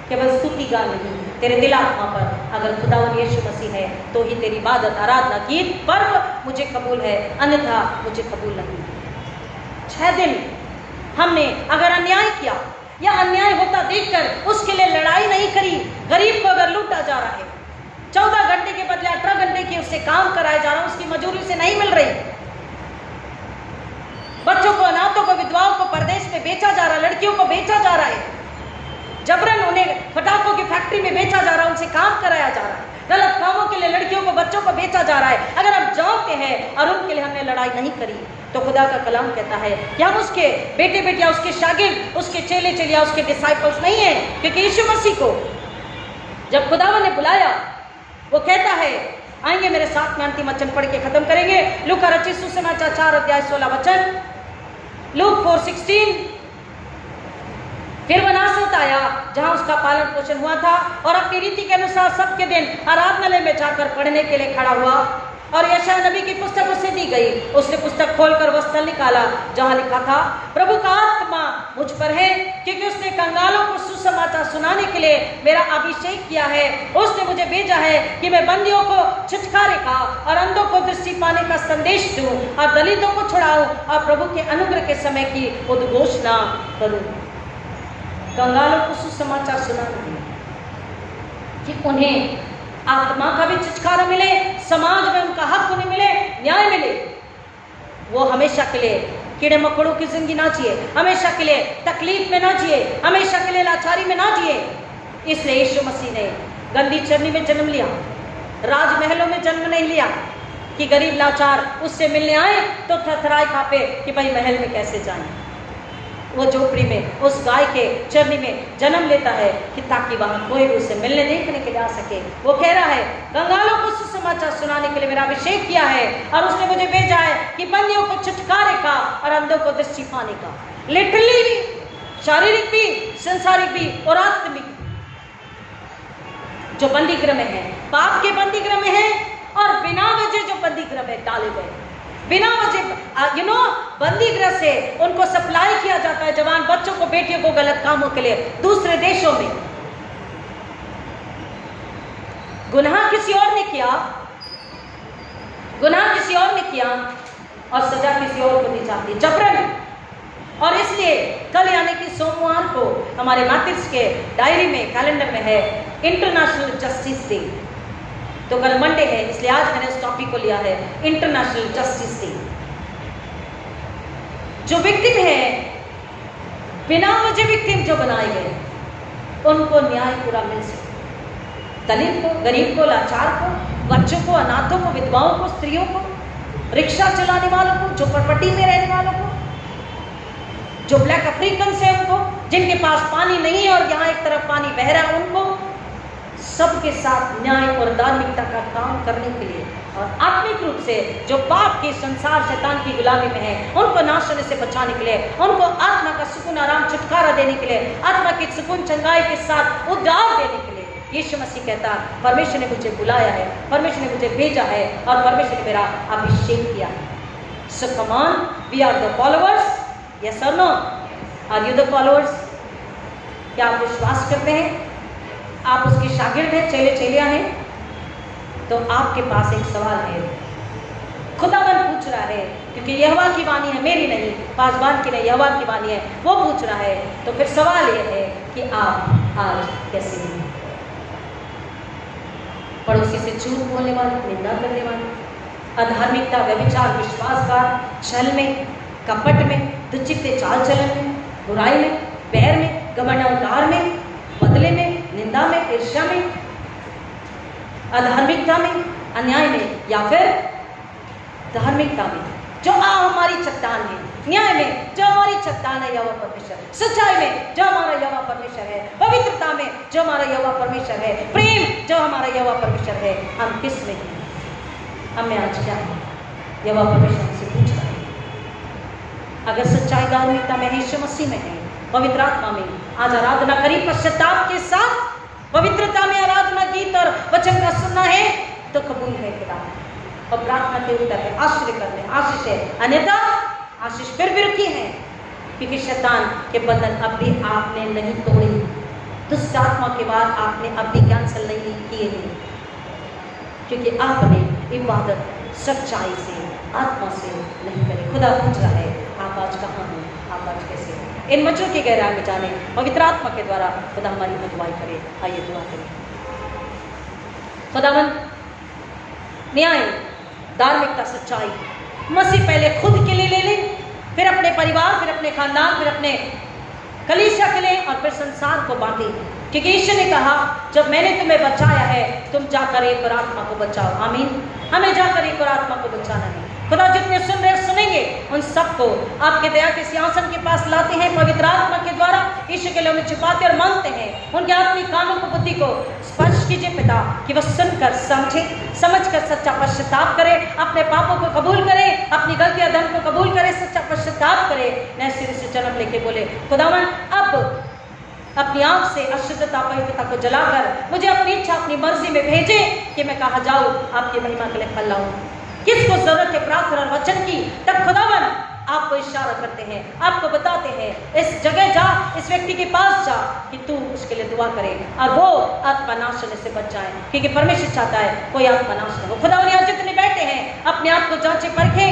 केवल स्तुति गान नहीं, तेरे दिल आत्मा पर अगर खुदावंद यीशु मसीह है तो ही तेरी इबादत, आराधना, गीत, पर्व मुझे कबूल है, अन्यथा मुझे कबूल नहीं। 6 दिन हमने अगर अन्याय किया या अन्याय होता देखकर उसके लिए लड़ाई नहीं करी, गरीब को अगर लूटा जा रहा है, 14 घंटे के बदले 18 घंटे की उससे काम कराया जा रहा है, उसकी मजदूरी से नहीं मिल रही। बच्चों को, अनाथों को, विधवाओं को परदेश में बेचा जा रहा है, लड़कियों को बेचा जा रहा है, जबरन उन्हें पटाखों की फैक्ट्री में बेचा जा रहा है, उनसे काम कराया जा रहा है, गलत कामों के लिए लड़कियों को, बच्चों को बेचा जा रहा है। अगर हम जानते हैं और उनके लिए हमने लड़ाई नहीं करी, तो खुदा का कलाम कहता है कि हम उसके बेटे बेटियां, उसके शागिर्द, उसके चेले चेलियां, उसके डिसाइपल्स नहीं है। क्योंकि यीशु मसीह को जब खुदावा ने बुलाया, वो कहता है, आएंगे मेरे साथ में, अंतिम वचन पढ़ के खत्म करेंगे। लूका रचित सुसमाचार 4 अध्याय 16 वचन, लूक 4:16। फिर वह नासरत आया जहां उसका पालन पोषण हुआ था, और अपनी रीति के अनुसार सबके दिन आराधनालय में जाकर पढ़ने के लिए खड़ा हुआ, और यशायाह नबी की पुस्तक उसे दी गई। उसने पुस्तक खोलकर वह स्थल निकाला जहां लिखा था, प्रभु का आत्मा मुझ पर है, क्योंकि उसने कंगालों को सुसमाचार सुनाने के लिए मेरा अभिषेक किया है। उसने मुझे भेजा है कि मैं बंदियों को छुटकारे का और अंधों को दृष्टि पाने का संदेश दूं, और दलितों को छुड़ाऊं, और प्रभु के अनुग्रह के समय की उद्घोषणा करूं। कंगालों को सुसमाचार सुनाना कि उन्हें आत्मा का भी छुटकारा मिले, समाज में उनका हक उन्हें मिले, न्याय मिले। वो हमेशा के लिए कीड़े मकोड़ों की जिंदगी ना जिए, हमेशा के लिए तकलीफ में ना जिए, हमेशा के लिए लाचारी में ना जिए। इसलिए यीशु मसीह ने गंदी चरनी में जन्म लिया, राजमहलों में जन्म नहीं लिया कि गरीब लाचार उससे मिलने आए तो थरथराए कांपे कि भाई महल में कैसे जाएं। वो झोपड़ी में, उस गाय के चरनी में जन्म लेता है कि ताकि वहां कोई भी उसे मिलने देखने के लिए आ सके। वो कह रहा है, कंगालों को सुसमाचार सुनाने के लिए मेरा अभिषेक किया है, और उसने मुझे भेजा है कि बंदियों को छुटकारे का और अंधों को दृष्टि पाने का। लिटरली भी, शारीरिक भी, संसारिक भी और आत्मिक। जो बंदी गृह में है, पाप के बंदी गृह में है, और बिना वजह जो बंदी गृह में डाले गए, बिना वजह बंदी गृह से उनको सप्लाई किया जाता है, जवान बच्चों को, बेटियों को गलत कामों के लिए दूसरे देशों में। गुनाह किसी और ने किया, गुनाह किसी और ने किया, और सजा किसी और को दी जाती, जबरन। और इसलिए कल यानी कि सोमवार को हमारे मातिस के डायरी में, कैलेंडर में है इंटरनेशनल जस्टिस डे। तो कल मंडे है, इसलिए आज मैंने उस टॉपिक को लिया है, इंटरनेशनल जस्टिस डे। जो विक्टिम है, बिना वजह विक्टिम जो बनाए गए, उनको न्याय पूरा मिल सके। दलित को, गरीब को, लाचार को, बच्चों को, अनाथों को, विधवाओं को, स्त्रियों को, रिक्शा चलाने वालों को, जो प्रॉपर्टी में रहने वालों को, जो ब्लैक अफ्रीकन है उनको, जिनके पास पानी नहीं है और यहाँ एक तरफ पानी बह रहा है, उनको सबके साथ न्याय और धार्मिकता का काम करने के लिए, और आत्मिक रूप से जो पाप के संसार शैतान की गुलामी में है, उनको नाश होने से बचाने के लिए, उनको आत्मा का सुकून, आराम, छुटकारा देने के लिए, आत्मा की सुकून, चंगाई के साथ उद्धार देने के लिए यीशु मसीह कहता, परमेश्वर ने मुझे बुलाया है, परमेश्वर ने मुझे भेजा है, और परमेश्वर ने मेरा अभिषेक किया है। So come on, we are the followers, yes और नो? Are you the followers? क्या आप विश्वास करते हैं आप उसके शागिर्द हैं, चेले चेलियां हैं? तो आपके पास एक सवाल है, खुदावन पूछ रहा है, क्योंकि यहोवा की वाणी है, मेरी नहीं, पासबान की नहीं, यहोवा की वाणी है, वो पूछ रहा है। तो फिर सवाल ये है कि आप आज कैसे हैं? पड़ोसी से झूठ बोलने वाले, निंदा करने वाले, अधार्मिकता, व्यभिचार, विश्वासघात, छल में, कपट में, दुचित्ते चाल चलन में, बुराई में, बैर में, घमंड अहंकार में, बदले में, निंदा में, ईर्ष्या में, अधार्मिकता में, अन्याय में, या फिर धार्मिकता में जो हमारी चट्टान है, न्याय में जो हमारी चट्टान है यहोवा परमेश्वर, सच्चाई में जो हमारा यहोवा परमेश्वर है, पवित्रता में जो हमारा यहोवा परमेश्वर है, प्रेम जो हमारा यहोवा परमेश्वर है, हम किस में हैं? हमें आज क्या है? यहोवा परमेश्वर हमसे पूछ रहा है। अगर सच्चाई धार्मिकता में यीशु मसीह में है, पवित्र आत्मा में, आज आराधना करी पश्चाताप के साथ, पवित्रता में आराधना गीत और वचन का सुनना है तो कबूल है खुदा, और प्रार्थना के उत्तर है, आश्रय करने, आशीष है, अन्यथा आशीष फिर भी रुकी है, क्योंकि शैतान के बंधन अब भी आपने नहीं तोड़े, दुष्ट आत्मा के बाद आपने अब भी कैंसल नहीं किए हैं, क्योंकि आपने इबादत सच्चाई से, आत्मा से नहीं करे। खुदा पूछ रहा है, आप आज कहाँ हैं? आप आज कैसे हैं? इन मच्छरों की गहराई में जाने पवित्र आत्मा के द्वारा खुदा हमारी अगुवाई करे। आइए दुआ करें। खुदावन न्याय, धार्मिकता, सच्चाई मसीह पहले खुद के लिए ले ले, फिर अपने परिवार, फिर अपने खानदान, फिर अपने कलीसिया के लिए और फिर संसार को बांटे। क्योंकि यीशु ने कहा जब मैंने तुम्हें बचाया है तुम जाकर एक और आत्मा को बचाओ। आमीन। हमें जाकर एक और आत्मा को बचाना है। खुदा जितने सुन रहे सुनेंगे उन सबको आपके दया के सिंहासन के पास लाते हैं पवित्र आत्मा के द्वारा, यीशु के लिए उन्हें छिपाते और मानते हैं। उनके आत्मिक कानों को, बुद्धि को स्पर्श कीजिए पिता, कि वह सुनकर समझे, समझकर सच्चा पश्चाताप करे, अपने पापों को कबूल करे, अपनी गलतियां धर्म को कबूल करे, सच्चा पश्चाताप करे, नए सिरे से जन्म लेके बोले खुदावन अब अपनी आंख से अशुद्धता पवित्रता को जलाकर मुझे अपनी इच्छा अपनी मर्जी में भेजे कि मैं कहा जाऊं आपकी महिमा के लिए फल लाऊं। किसको जरूरत है प्रार्थना और वचन की, तब खुदावन आपको इशारा करते हैं, आपको बताते हैं इस जगह जा, इस व्यक्ति के पास जा कि तू उसके लिए दुआ करे और वो आत्मा नाश होने से बच जाए, क्योंकि परमेश्वर चाहता है कोई आत्मा नाश न हो। खुदावन यहाँ जितने बैठे हैं अपने आप को जांचे परखे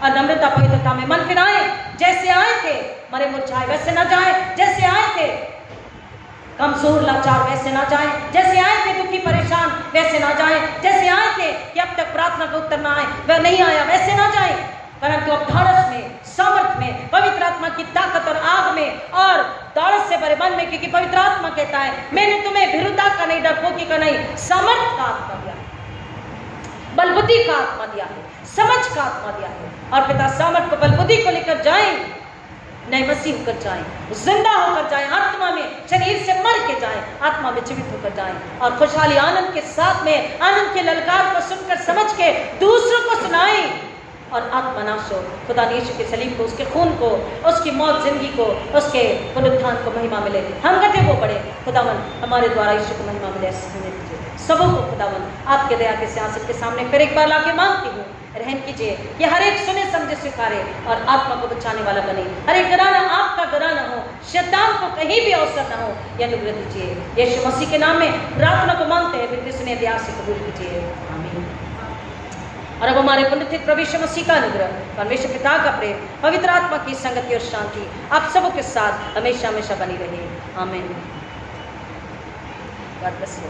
और नम्रता पवित्रता में मन फिराए। जैसे आए थे मरे मुरझाए वैसे ना जाए, जैसे आए थे कमजोर लाचार वैसे ना जाए, जैसे आए थे दुखी परेशान वैसे ना जाए, जैसे आए थे कि अब तक प्रार्थना का उत्तर ना आए वह नहीं आया वैसे ना जाए, परंतु अब धारस में, सामर्थ में, पवित्र आत्मा की ताकत और आग में और धारस से भरे मन में, क्योंकि पवित्र आत्मा कहता है मैंने तुम्हें भीरुता का नहीं, डरपोकी का नहीं, सामर्थ का आत्मा दिया है, बलबुद्धि का आत्मा दिया है, समझ का आत्मा दिया है। और पिता सामर्थ को, बलबुद्धि को लेकर जाए, नए मसीह होकर जाए, जिंदा होकर जाए, आत्मा में, शरीर से मर के जाए, आत्मा में जीवित होकर जाए और खुशहाली आनंद के साथ में आनंद के ललकार को सुनकर समझ के दूसरों को सुनाए और आत्मा नाश हो। खुदा ने यीशु के सलीब को, उसके खून को, उसकी मौत, जिंदगी को, उसके पुनरुत्थान को महिमा मिले। हम कहते वो बड़े खुदावन हमारे द्वारा यीशु को महिमा मिले, ऐसे होने दीजिए सबों को। खुदावन आपके दया के सिंहासन के सामने फिर एक बार लाके मांगती हूँ, रहम कीजिए कि हर एक सुने समझे स्वीकारे और आत्मा को बचाने वाला बने। हर एक घराना आपका घराना हो, शैतान को कहीं भी अवसर न हो, यह अनुग्रह दीजिए। यीशु मसीह के नाम में प्रार्थना को मांगते हैं, विनती सुने, दया से कबूल कीजिए। आमीन। और अब हमारे पुण्य प्रभु यीशु मसीह का अनुग्रह, परमेश्वर पिता का प्रेम, पवित्र आत्मा की संगति और शांति आप सबों के साथ हमेशा हमेशा बनी रहे। आमीन। God bless you.